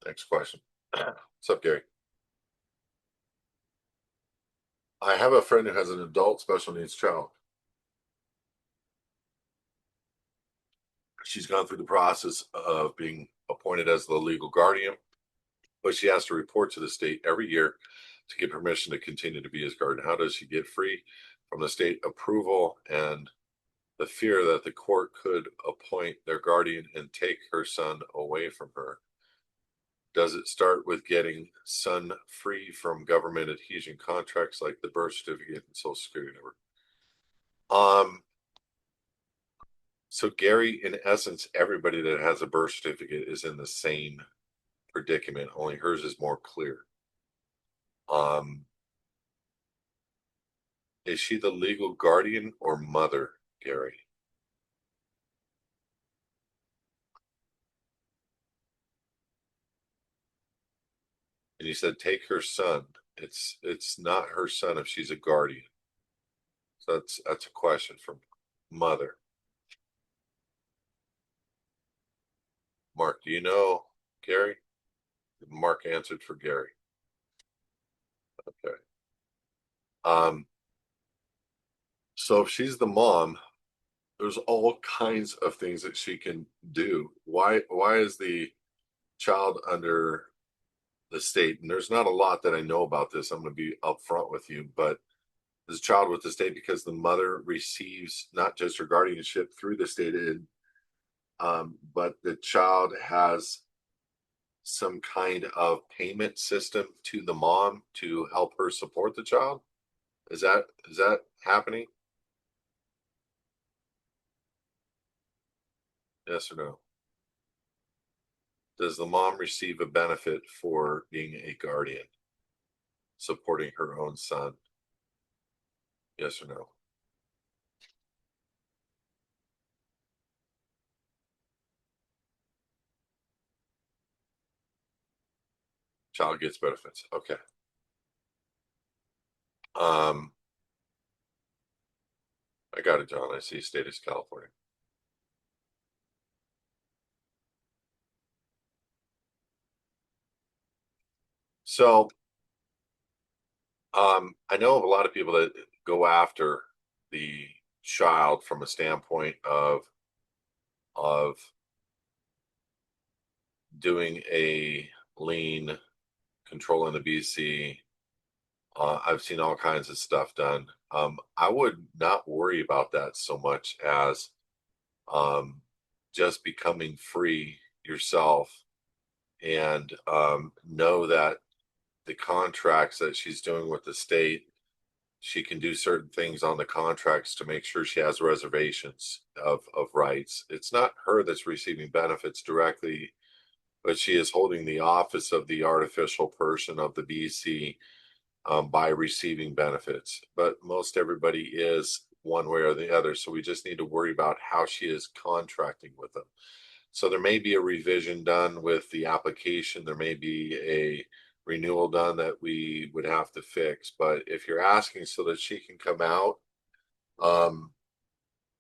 Next question. What's up, Gary? I have a friend who has an adult special needs child. She's gone through the process of being appointed as the legal guardian, but she has to report to the state every year to get permission to continue to be his guardian. How does she get free from the state approval and the fear that the court could appoint their guardian and take her son away from her? Does it start with getting son free from government adhesion contracts like the birth certificate and social security number? So Gary, in essence, everybody that has a birth certificate is in the same predicament, only hers is more clear. Is she the legal guardian or mother, Gary? And you said take her son. It's not her son if she's a guardian. So that's a question from mother. Mark, do you know Gary? Mark answered for Gary. Okay. So if she's the mom, there's all kinds of things that she can do. Why is the child under the state? And there's not a lot that I know about this. I'm going to be upfront with you, but this child with the state because the mother receives not just her guardianship through the state, but the child has some kind of payment system to the mom to help her support the child. Is that happening? Yes or no? Does the mom receive a benefit for being a guardian, supporting her own son? Yes or no? Child gets benefits. Okay. Um, I got it, John. I see state is California. So, I know of a lot of people that go after the child from a standpoint of doing a lean, controlling the BC. I've seen all kinds of stuff done. I would not worry about that so much as um, just becoming free yourself and know that the contracts that she's doing with the state, she can do certain things on the contracts to make sure she has reservations of rights. It's not her that's receiving benefits directly, but she is holding the office of the artificial person of the BC by receiving benefits. But most everybody is one way or the other. So we just need to worry about how she is contracting with them. So there may be a revision done with the application. There may be a renewal done that we would have to fix. But if you're asking so that she can come out, um,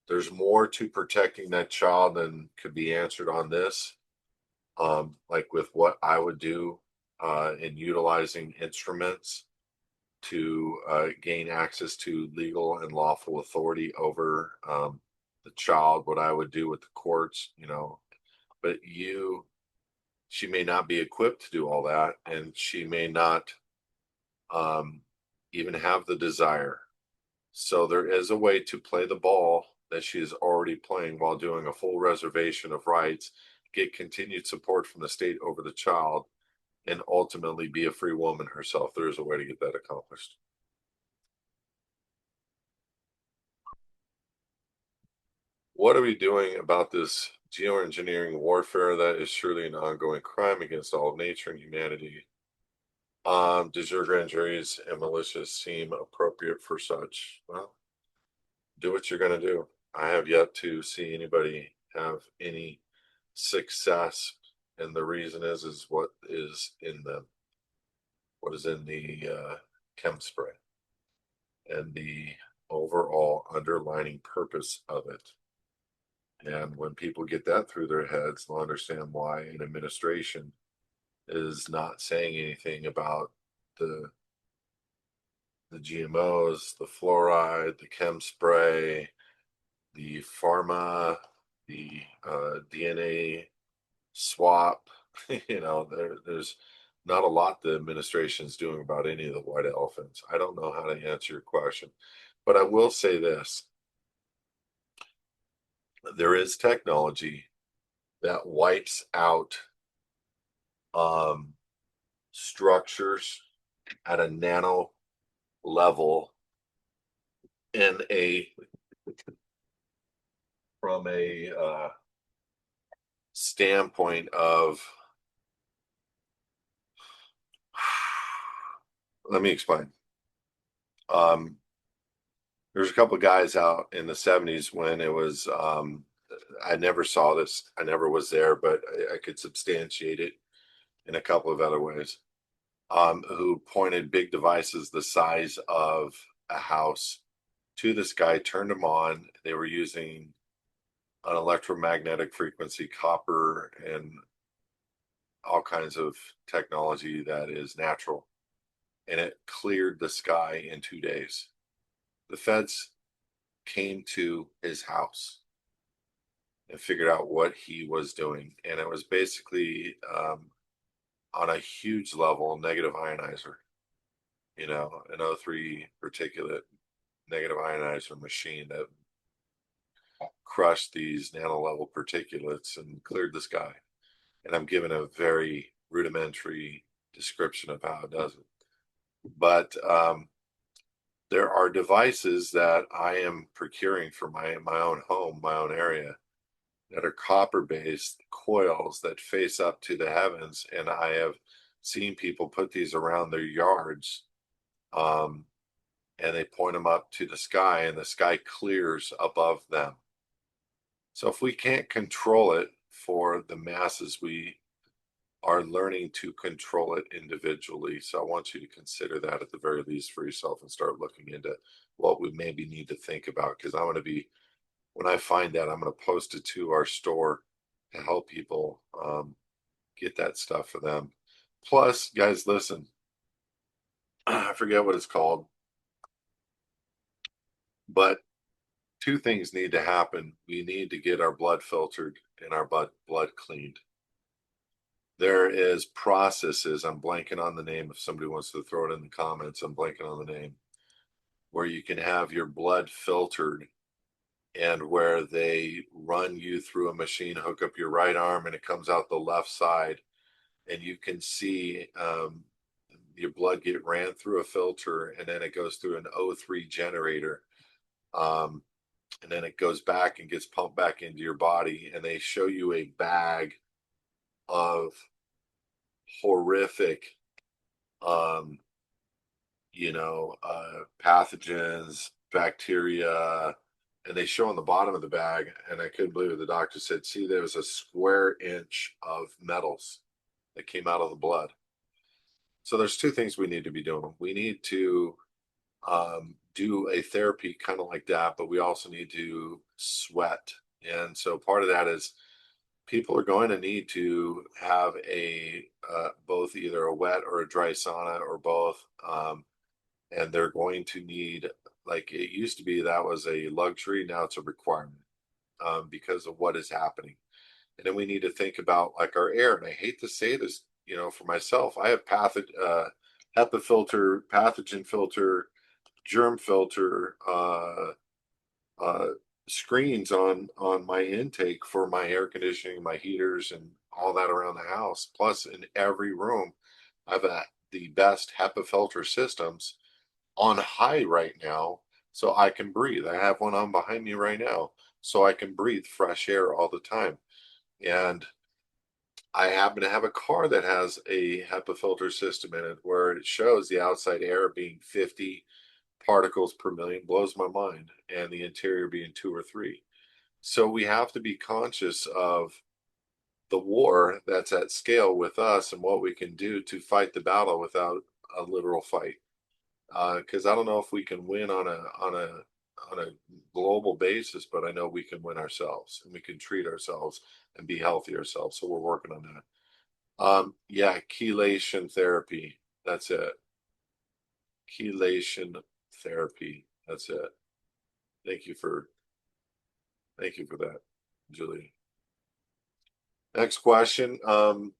there's more to protecting that child than could be answered on this. Like with what I would do in utilizing instruments to gain access to legal and lawful authority over the child, what I would do with the courts, but she may not be equipped to do all that, and she may not um, even have the desire. So there is a way to play the ball that she is already playing while doing a full reservation of rights, get continued support from the state over the child, and ultimately be a free woman herself. There is a way to get that accomplished. What are we doing about this geoengineering warfare that is surely an ongoing crime against all of nature and humanity? Does your grand juries and militias seem appropriate for such? Well, do what you're going to do. I have yet to see anybody have any success, and the reason is what is in them, what is in the chem spray, and the overall underlining purpose of it. And when people get that through their heads, they'll understand why an administration is not saying anything about the the GMOs, the fluoride, the chem spray, the pharma, the DNA swap. There's not a lot the administration's doing about any of the white elephants. I don't know how to answer your question, but I will say this: there is technology that wipes out um, structures at a nano level in a from a standpoint of let me explain. um there's a couple of guys out in the 70s when it was I never saw this, I never was there, but I could substantiate it in a couple of other ways, who pointed big devices the size of a house to this guy, turned them on. They were using an electromagnetic frequency, copper, and all kinds of technology that is natural. And it cleared the sky in 2 days. The feds came to his house and figured out what he was doing. And it was basically on a huge level negative ionizer, an O3 particulate negative ionizer machine that crushed these nano level particulates and cleared the sky. And I'm giving a very rudimentary description of how it does it. But there are devices that I am procuring for my own home, my own area, that are copper based coils that face up to the heavens. And I have seen people put these around their yards, um, and they point them up to the sky, and the sky clears above them. So if we can't control it for the masses, we are learning to control it individually. So I want you to consider that at the very least for yourself and start looking into what we maybe need to think about. Because I'm going to be, when I find that, I'm going to post it to our store to help people get that stuff for them. Plus, guys, listen, I forget what it's called, but two things need to happen. We need to get our blood filtered and our blood cleaned. There is processes, I'm blanking on the name. If somebody wants to throw it in the comments, I'm blanking on the name, where you can have your blood filtered and where they run you through a machine, hook up your right arm, and it comes out the left side, and you can see your blood get ran through a filter, and then it goes through an O3 generator. And then it goes back and gets pumped back into your body, and they show you a bag of horrific um, pathogens, bacteria, and they show on the bottom of the bag. And I couldn't believe it. The doctor said, see, there was a square inch of metals that came out of the blood. So there's two things we need to be doing. We need to do a therapy kind of like that, but we also need to sweat. And so part of that is people are going to need to have a both either a wet or a dry sauna or both. And they're going to need, like it used to be, that was a luxury. Now it's a requirement because of what is happening. And then we need to think about like our air. And I hate to say this, for myself, I have HEPA filter, pathogen filter, germ filter, uh, screens on my intake for my air conditioning, my heaters, and all that around the house. Plus, in every room, I've got the best HEPA filter systems on high right now, so I can breathe. I have one on behind me right now, so I can breathe fresh air all the time. And I happen to have a car that has a HEPA filter system in it where it shows the outside air being 50 particles per million, blows my mind, and the interior being 2 or 3. So we have to be conscious of the war that's at scale with us and what we can do to fight the battle without a literal fight. Because I don't know if we can win on a global basis, but I know we can win ourselves and we can treat ourselves and be healthy ourselves. So we're working on that. Yeah, chelation therapy. That's it. Chelation therapy. That's it. Thank you for that, Julie. Next question. I'm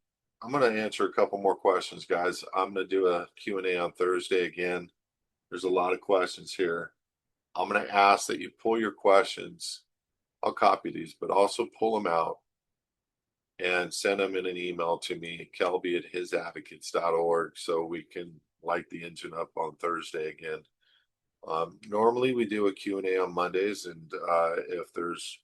going to answer a couple more questions, guys. I'm going to do a Q&A on Thursday again. There's a lot of questions here. I'm going to ask that you pull your questions. I'll copy these, but also pull them out and send them in an email to me, kelby@hisadvocates.org, so we can light the engine up on Thursday again. Normally we do a Q&A on Mondays, and if there's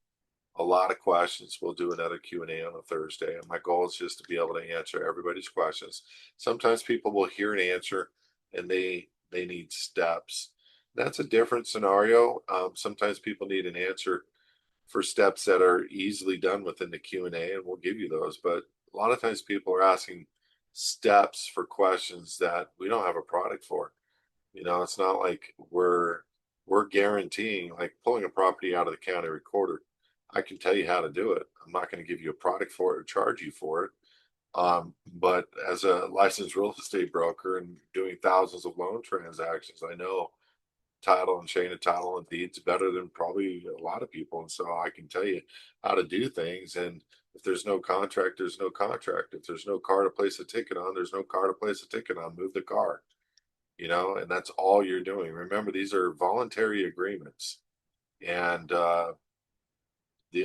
a lot of questions, we'll do another Q&A on a Thursday. And my goal is just to be able to answer everybody's questions. Sometimes people will hear an answer and they need steps. That's a different scenario. Sometimes people need an answer for steps that are easily done within the Q&A, and we'll give you those. But a lot of times people are asking steps for questions that we don't have a product for. It's not like we're guaranteeing, like pulling a property out of the county recorder. I can tell you how to do it. I'm not going to give you a product for it or charge you for it. But as a licensed real estate broker and doing thousands of loan transactions, I know title and chain of title and deeds better than probably a lot of people. And so I can tell you how to do things. And if there's no contract, there's no contract. If there's no car to place a ticket on, there's no car to place a ticket on. Move the car, and that's all you're doing. Remember, these are voluntary agreements. And the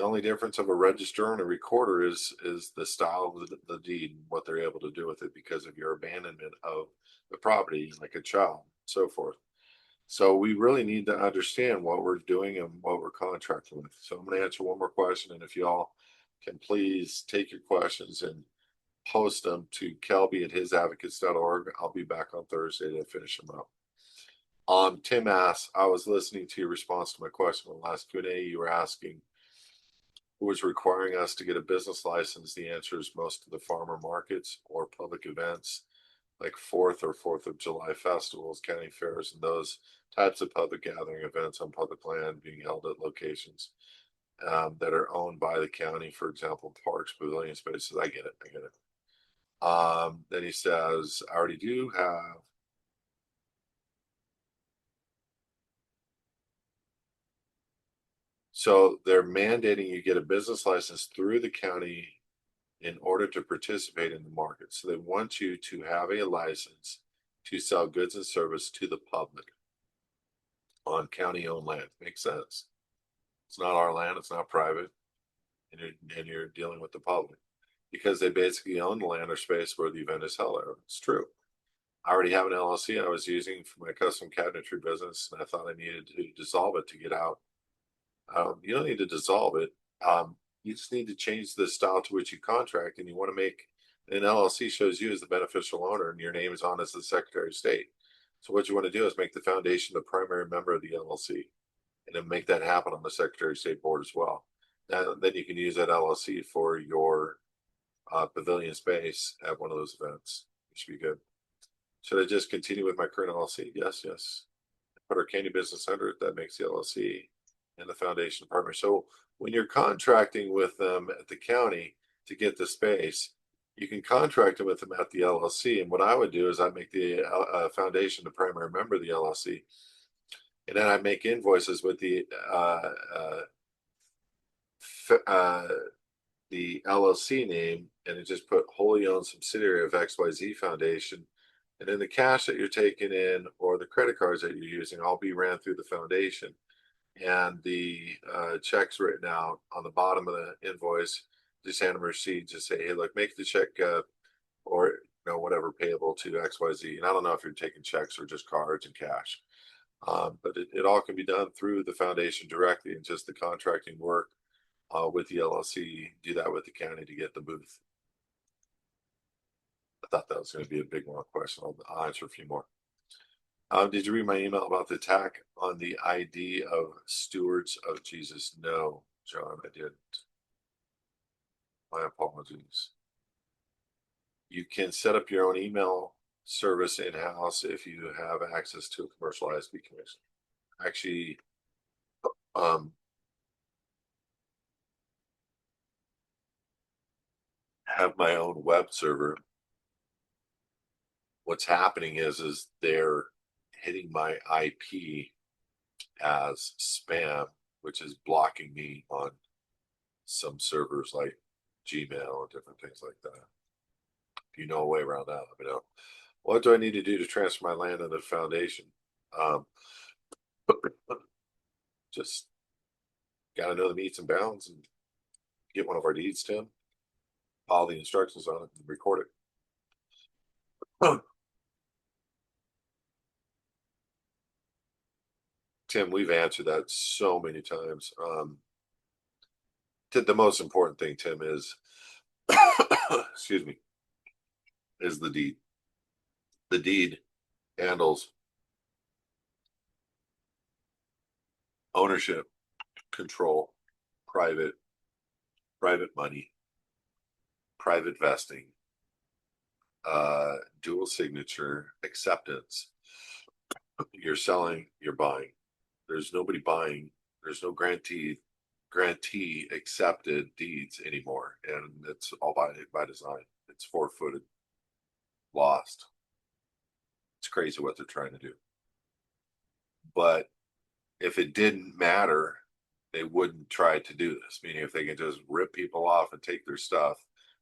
only difference of a register and a recorder is the style of the deed and what they're able to do with it because of your abandonment of the property, like a child, so forth. So we really need to understand what we're doing and what we're contracting with. So I'm going to answer one more question, and if y'all can please take your questions and post them to kelby@hisadvocates.org. I'll be back on Thursday to finish them up. Tim asks, I was listening to your response to my question in the last Q&A. You were asking who was requiring us to get a business license. The answer is most of the farmer markets or public events like 4th or 4th of July festivals, county fairs, and those types of public gathering events on public land being held at locations that are owned by the county, for example, parks, pavilion spaces. I get it. I get it. Then he says, I already do have. So they're mandating you get a business license through the county in order to participate in the market. So they want you to have a license to sell goods and service to the public on county-owned land. Makes sense. It's not our land. It's not private, and you're dealing with the public because they basically own the land or space where the event is held. It's true. I already have an LLC I was using for my custom cabinetry business, and I thought I needed to dissolve it to get out. You don't need to dissolve it. You just need to change the style to which you contract, and you want to make an LLC shows you as the beneficial owner, and your name is on as the Secretary of State. So what you want to do is make the foundation the primary member of the LLC, and then make that happen on the Secretary of State board as well. And then you can use that LLC for your pavilion space at one of those events. It should be good. Should I just continue with my current LLC? Yes, yes. Put our candy business under it. That makes the LLC and the foundation partner. So when you're contracting with them at the county to get the space, you can contract with them at the LLC. And what I would do is I'd make the foundation the primary member of the LLC. And then I make invoices with the LLC name, and it just put wholly owned subsidiary of XYZ Foundation. And then the cash that you're taking in or the credit cards that you're using all be ran through the foundation. And the checks written out on the bottom of the invoice, just hand them a receipt, just say, hey, look, make the check or whatever payable to XYZ. And I don't know if you're taking checks or just cards and cash. But it all can be done through the foundation directly, and just the contracting work with the LLC, do that with the county to get the booth. I thought that was going to be a big long question. I'll answer a few more. Did you read my email about the attack on the ID of stewards of Jesus? No, John, I didn't. My apologies. You can set up your own email service in-house if you have access to a commercial ISP connection. Actually, have my own web server. What's happening is they're hitting my IP as spam, which is blocking me on some servers like Gmail and different things like that. If you know a way around that, let me know. What do I need to do to transfer my land into the foundation? Just got to know the metes and bounds and get one of our deeds, Tim. Follow the instructions on it and record it. Tim, we've answered that so many times. The most important thing, Tim, is excuse me, is the deed. The deed handles ownership, control, private money, private vesting, dual signature, acceptance. You're selling, you're buying. There's nobody buying. There's no grantee accepted deeds anymore, and it's all by design. It's 4-footed, lost. It's crazy what they're trying to do. But if it didn't matter, they wouldn't try to do this. Meaning, if they can just rip people off and take their stuff,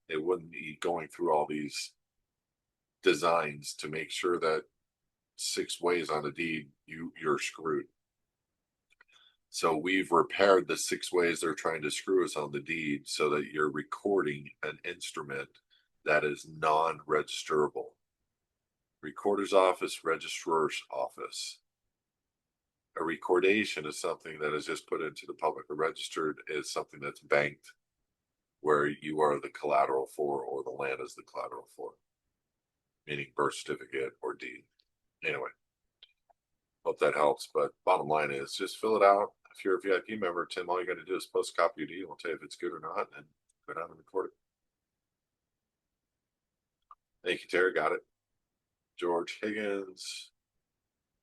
they wouldn't be going through all these designs to make sure that 6 ways on a deed you're screwed. So we've repaired the 6 ways they're trying to screw us on the deed, so that you're recording an instrument that is non-registerable. Recorder's office, registrar's office. A recordation is something that is just put into the public. A registered is something that's banked, where you are the collateral for, or the land is the collateral for, meaning birth certificate or deed. Anyway, hope Hope that helps. But bottom line is just fill it out. If you're a VIP member, Tim, all you got to do is post a copy of your deal. We'll tell you if it's good or not, and go down and record it. Thank you, Terry. Got it. George Higgins.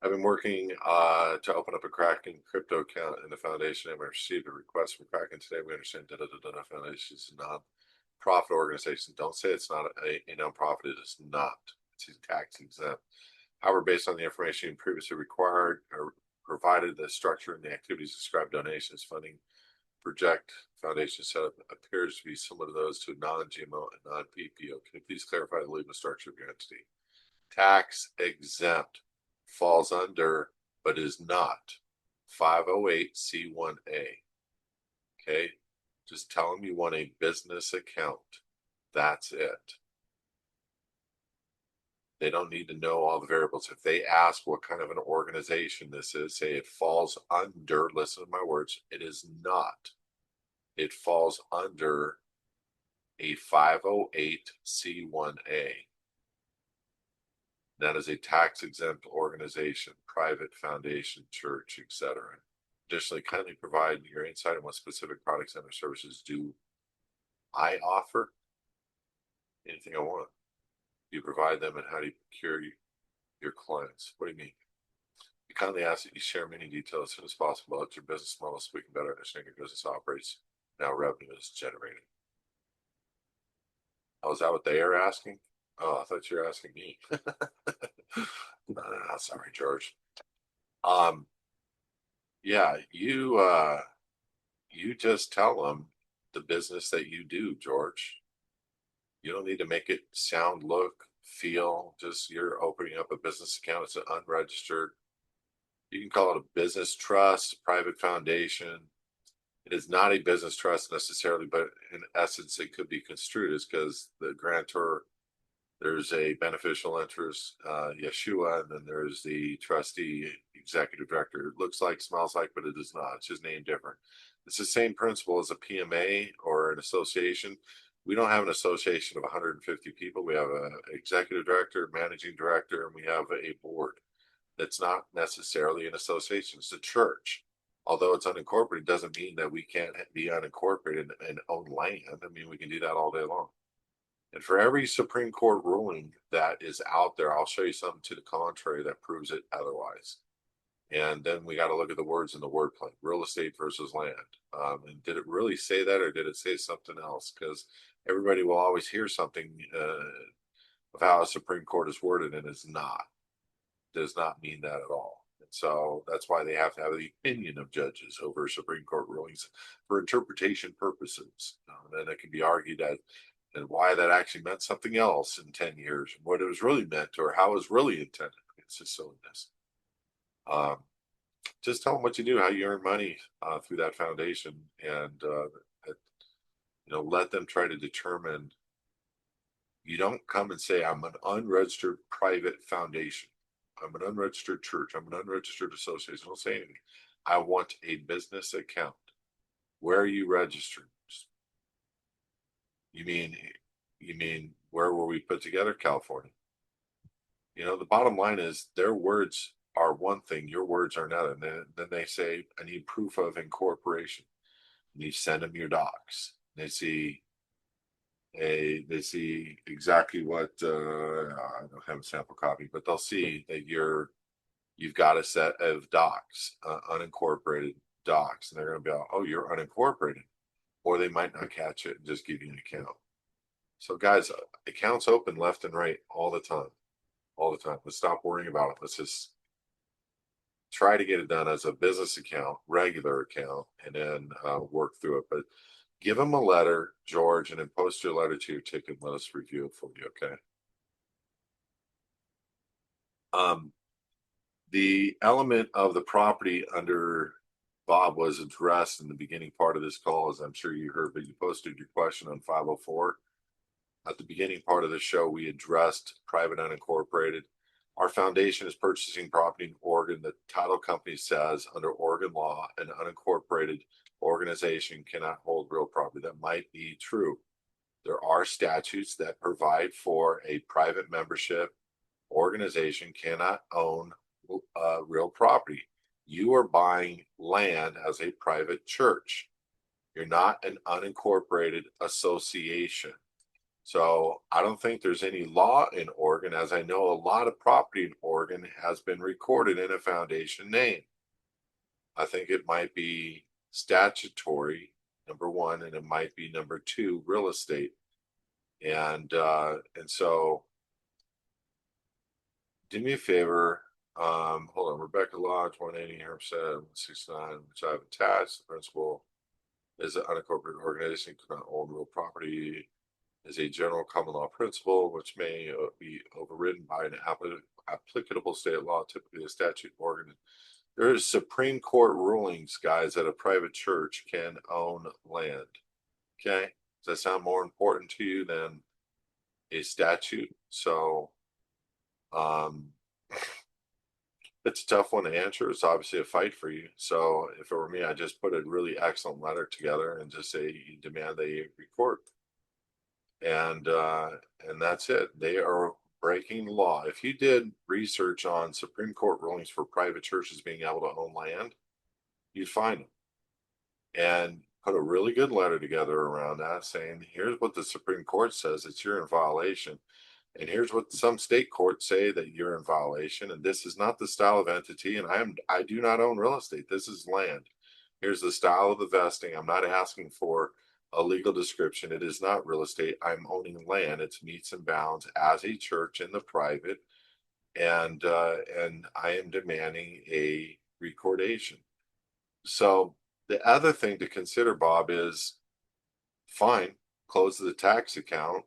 I've been working to open up a Kraken crypto account in the foundation, and we received a request from Kraken today. We understand foundation is a non-profit organization. Don't say it's not a non-profit. It is not. It's tax exempt. However, based on the information previously required or provided, the structure and the activities described, donations, funding, project foundation setup appears to be similar to those to non-GMO and non-PPO. Can you please clarify the legal structure of your entity? Tax exempt falls under, but is not 508c1a. Okay, just tell them you want a business account. That's it. They don't need to know all the variables. If they ask what kind of an organization this is, say it falls under, listen to my words, it is not. It falls under a 508c1a. That is a tax exempt organization, private foundation, church, etc. Additionally, kindly provide your insight on what specific products and or services do I offer. Anything I want. You provide them, and how do you procure your clients? What do you mean? We kindly ask that you share many details as soon as possible about your business model so we can better understand your business operates and how revenue is generated. Oh, is that what they are asking? Oh, I thought you were asking me. No, sorry, George. Yeah, you just tell them the business that you do, George. You don't need to make it sound, look, feel. Just you're opening up a business account. It's an unregistered. You can call it a business trust, private foundation. It is not a business trust necessarily, but in essence, it could be construed as, because the grantor, there's a beneficial interest, Yeshua, and then there's the trustee, executive director. It looks like, smells like, but it is not. It's just named different. It's the same principle as a PMA or an association. We don't have an association of 150 people. We have an executive director, managing director, and we have a board. That's not necessarily an association. It's a church. Although it's unincorporated, doesn't mean that we can't be unincorporated and own land. I mean, we can do that all day long. And for every Supreme Court ruling that is out there, I'll show you something to the contrary that proves it otherwise. And then we got to look at the words in the wordplay: real estate versus land. And did it really say that, or did it say something else? Because everybody will always hear something of how a Supreme Court is worded, and it's not. Does not mean that at all. And so that's why they have to have the opinion of judges over Supreme Court rulings for interpretation purposes. Then it can be argued that and why that actually meant something else in 10 years, and what it was really meant, or how it was really intended. It's just silliness. Just tell them what you do, how you earn money through that foundation, and let them try to determine. You don't come and say, I'm an unregistered private foundation. I'm an unregistered church. I'm an unregistered association. Don't say anything. I want a business account. Where are you registered? You mean where were we put together? California. The bottom line is their words are one thing, your words are another. And then they say, I need proof of incorporation. And you send them your docs. They see exactly what I don't have a sample copy, but they'll see that you've got a set of docs, unincorporated docs, and they're going to be like, oh, you're unincorporated. Or they might not catch it and just give you an account. So guys, accounts open left and right all the time. Let's stop worrying about it. Let's just try to get it done as a business account, regular account, and then work through it. But give them a letter, George, and then post your letter to your ticket and let us review it for you, okay? The element of the property under Bob was addressed in the beginning part of this call, as I'm sure you heard, but you posted your question on 504. At the beginning part of the show, we addressed private unincorporated. Our foundation is purchasing property in Oregon. The title company says under Oregon law, an unincorporated organization cannot hold real property. That might be true. There are statutes that provide for a private membership organization cannot own real property. You are buying land as a private church. You're not an unincorporated association. So I don't think there's any law in Oregon, as I know a lot of property in Oregon has been recorded in a foundation name. I think it might be statutory, number one, and it might be number two, real estate. And so do me a favor. Hold on, Rebecca Lodge, 180 Hampstead, 169, which I've attached. The principal is an unincorporated organization, cannot own real property, is a general common law principle, which may be overridden by an applicable state law, typically a statute organ. There is Supreme Court rulings, guys, that a private church can own land. Okay? Does that sound more important to you than a statute? So, it's a tough one to answer. It's obviously a fight for you. So if it were me, I'd just put a really excellent letter together and just say you demand they record. And that's it. They are breaking the law. If you did research on Supreme Court rulings for private churches being able to own land, you'd find them. And put a really good letter together around that saying, here's what the Supreme Court says that you're in violation. And here's what some state courts say that you're in violation. And this is not the style of entity. And I do not own real estate. This is land. Here's the style of the vesting. I'm not asking for a legal description. It is not real estate. I'm owning land. It's meets and bounds as a church in the private. And I am demanding a recordation. So the other thing to consider, Bob, is fine, close the tax account,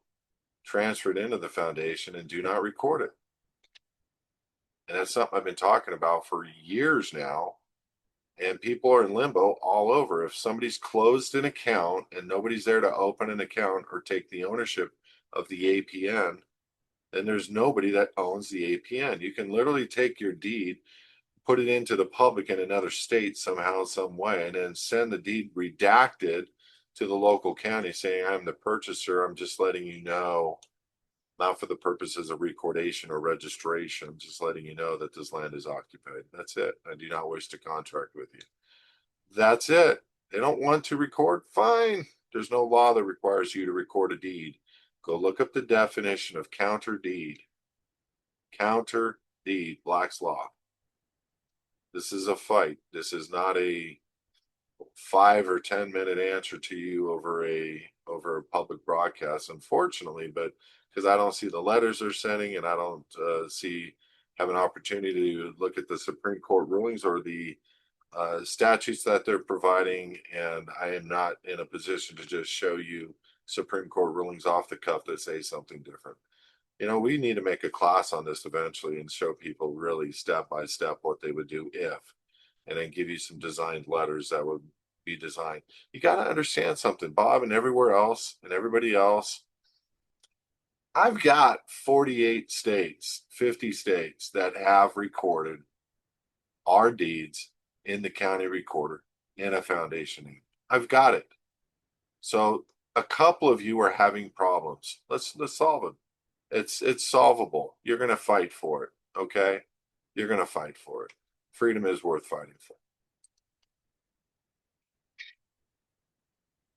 transfer it into the foundation, and do not record it. And that's something I've been talking about for years now. And people are in limbo all over. If somebody's closed an account and nobody's there to open an account or take the ownership of the APN, then there's nobody that owns the APN. You can literally take your deed, put it into the public in another state somehow, some way, and then send the deed redacted to the local county saying, I'm the purchaser. I'm just letting you know, not for the purposes of recordation or registration. I'm just letting you know that this land is occupied. That's it. I do not wish to contract with you. That's it. They don't want to record? Fine. There's no law that requires you to record a deed. Go look up the definition of counter deed. Counter deed, Black's Law. This is a fight. This is not a 5 or 10 minute answer to you over a public broadcast, unfortunately, but because I don't see the letters they're sending and I don't have an opportunity to look at the Supreme Court rulings or the statutes that they're providing, and I am not in a position to just show you Supreme Court rulings off the cuff that say something different. We need to make a class on this eventually and show people really step by step what they would do if, and then give you some designed letters that would be designed. You got to understand something, Bob, and everywhere else and everybody else. I've got 48 states, 50 states that have recorded our deeds in the county recorder in a foundation name. I've got it. So a couple of you are having problems. Let's solve it. It's solvable. You're going to fight for it. Okay. You're going to fight for it. Freedom is worth fighting for.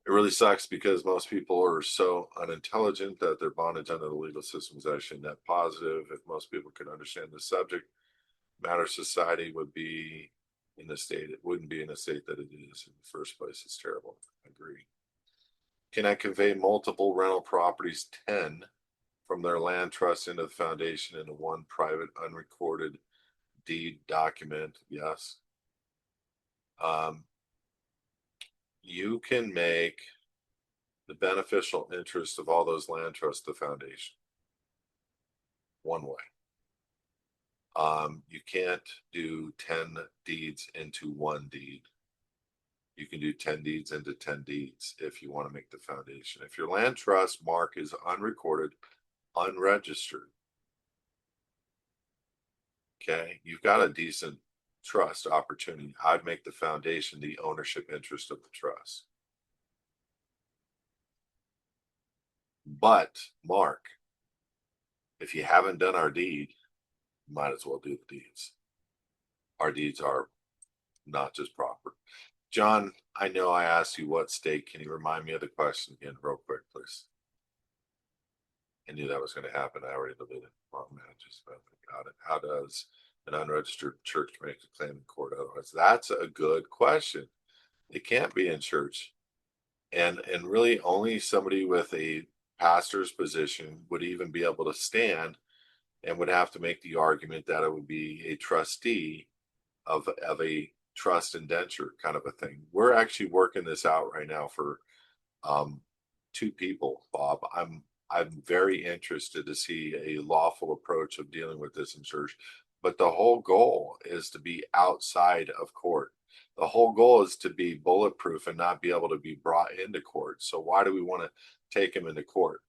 It really sucks because most people are so unintelligent that their bondage under the legal system is actually net positive. If most people could understand the subject matter, society would be in the state. It wouldn't be in the state that it is in the first place. It's terrible. I agree. Can I convey multiple rental properties, 10, from their land trust into the foundation into one private unrecorded deed document? Yes. You can make the beneficial interest of all those land trusts the foundation. One way. You can't do 10 deeds into one deed. You can do 10 deeds into 10 deeds if you want to make the foundation. If your land trust mark is unrecorded, unregistered, okay, you've got a decent trust opportunity. I'd make the foundation the ownership interest of the trust. But, Mark, if you haven't done our deed, you might as well do the deeds. our deeds are not just proper. John, I know I asked you what state. Can you remind me of the question again, real quick, please? I knew that was going to happen. I already deleted. Wrong man, just about got it. How does an unregistered church make a claim in court otherwise? That's a good question. It can't be in church, and really only somebody with a pastor's position would even be able to stand and would have to make the argument that it would be a trustee of a trust indenture kind of a thing. We're actually working this out right now for um, two people, Bob. I'm very interested to see a lawful approach of dealing with this in church. But the whole goal is to be outside of court. The whole goal is to be bulletproof and not be able to be brought into court. So why do we want to take him into court?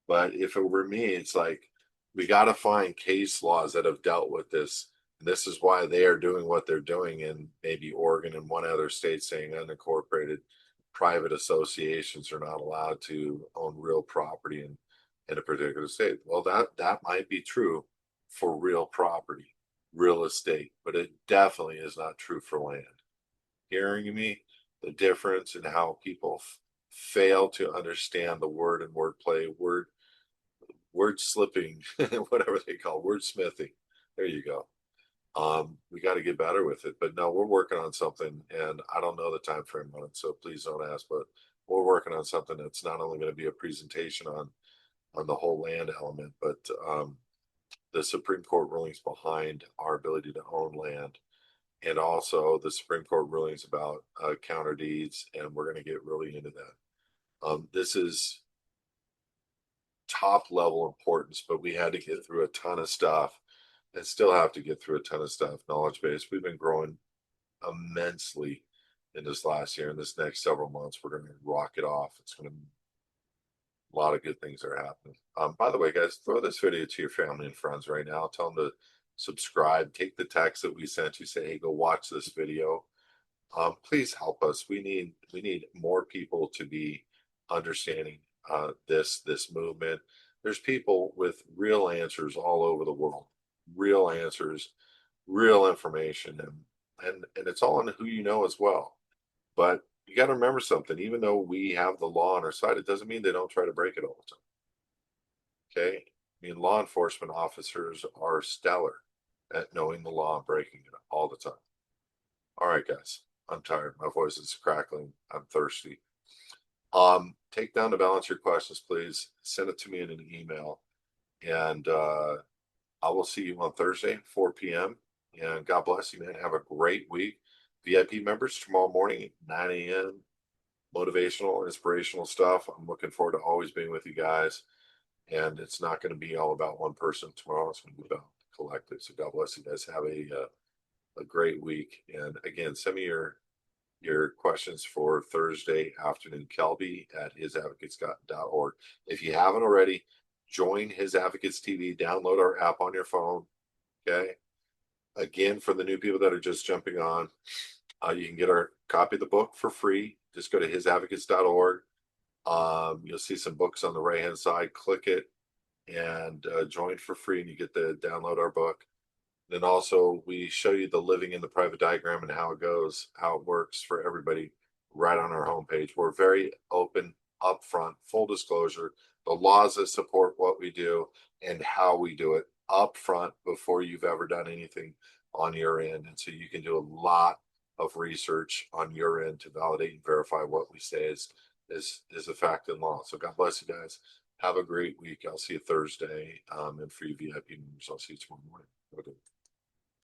But if it were me, it's like we got to find case laws that have dealt with this. And this is why they are doing what they're doing in maybe Oregon and one other state, saying unincorporated private associations are not allowed to own real property in a particular state. Well, that might be true for real property, real estate, but it definitely is not true for land. Hearing me, the difference in how people fail to understand the word and wordplay, word slipping, whatever they call wordsmithing. There you go. We got to get better with it. But no, we're working on something, and I don't know the time frame on it, so please don't ask. But we're working on something that's not only going to be a presentation on the whole land element, but the Supreme Court rulings behind our ability to own land, and also the Supreme Court rulings about counter deeds, and we're going to get really into that. This is top level importance, but we had to get through a ton of stuff and still have to get through a ton of stuff. Knowledge base, we've been growing immensely in this last year. In this next several months, we're going to rock it off. It's going to a lot of good things are happening. By the way, guys, throw this video to your family and friends right now. Tell them to subscribe. Take the text that we sent you. Say, hey, go watch this video. Please help us. We need more people to be understanding this movement. There's people with real answers all over the world, real answers, real information, and it's all in who you know as well. But you got to remember something. Even though we have the law on our side, it doesn't mean they don't try to break it all the time. Okay, I mean, law enforcement officers are stellar at knowing the law and breaking it all the time. All right, guys. I'm tired. My voice is crackling. I'm thirsty. Take down to balance your questions, please. Send it to me in an email. And I will see you on Thursday, 4 p.m. And God bless you, man. Have a great week. VIP members tomorrow morning, 9 a.m. Motivational, inspirational stuff. I'm looking forward to always being with you guys. And it's not going to be all about one person tomorrow. It's going to be about the collective. So God bless you guys. Have a great week. And again, send me your questions for Thursday afternoon, Kelby at hisadvocates.org. If you haven't already, join His Advocates TV, download our app on your phone. Okay. Again, for the new people that are just jumping on, you can get our copy of the book for free. Just go to hisadvocates.org. You'll see some books on the right hand side. Click it and join for free, and you get to download our book. Then also we show you the living in the private diagram and how it goes, how it works for everybody right on our homepage. We're very open, upfront, full disclosure, the laws that support what we do and how we do it upfront before you've ever done anything on your end. And so you can do a lot of research on your end to validate and verify what we say is a fact in law. So God bless you guys. Have a great week. I'll see you Thursday. And for you VIP members, I'll see you tomorrow morning. Have a good one.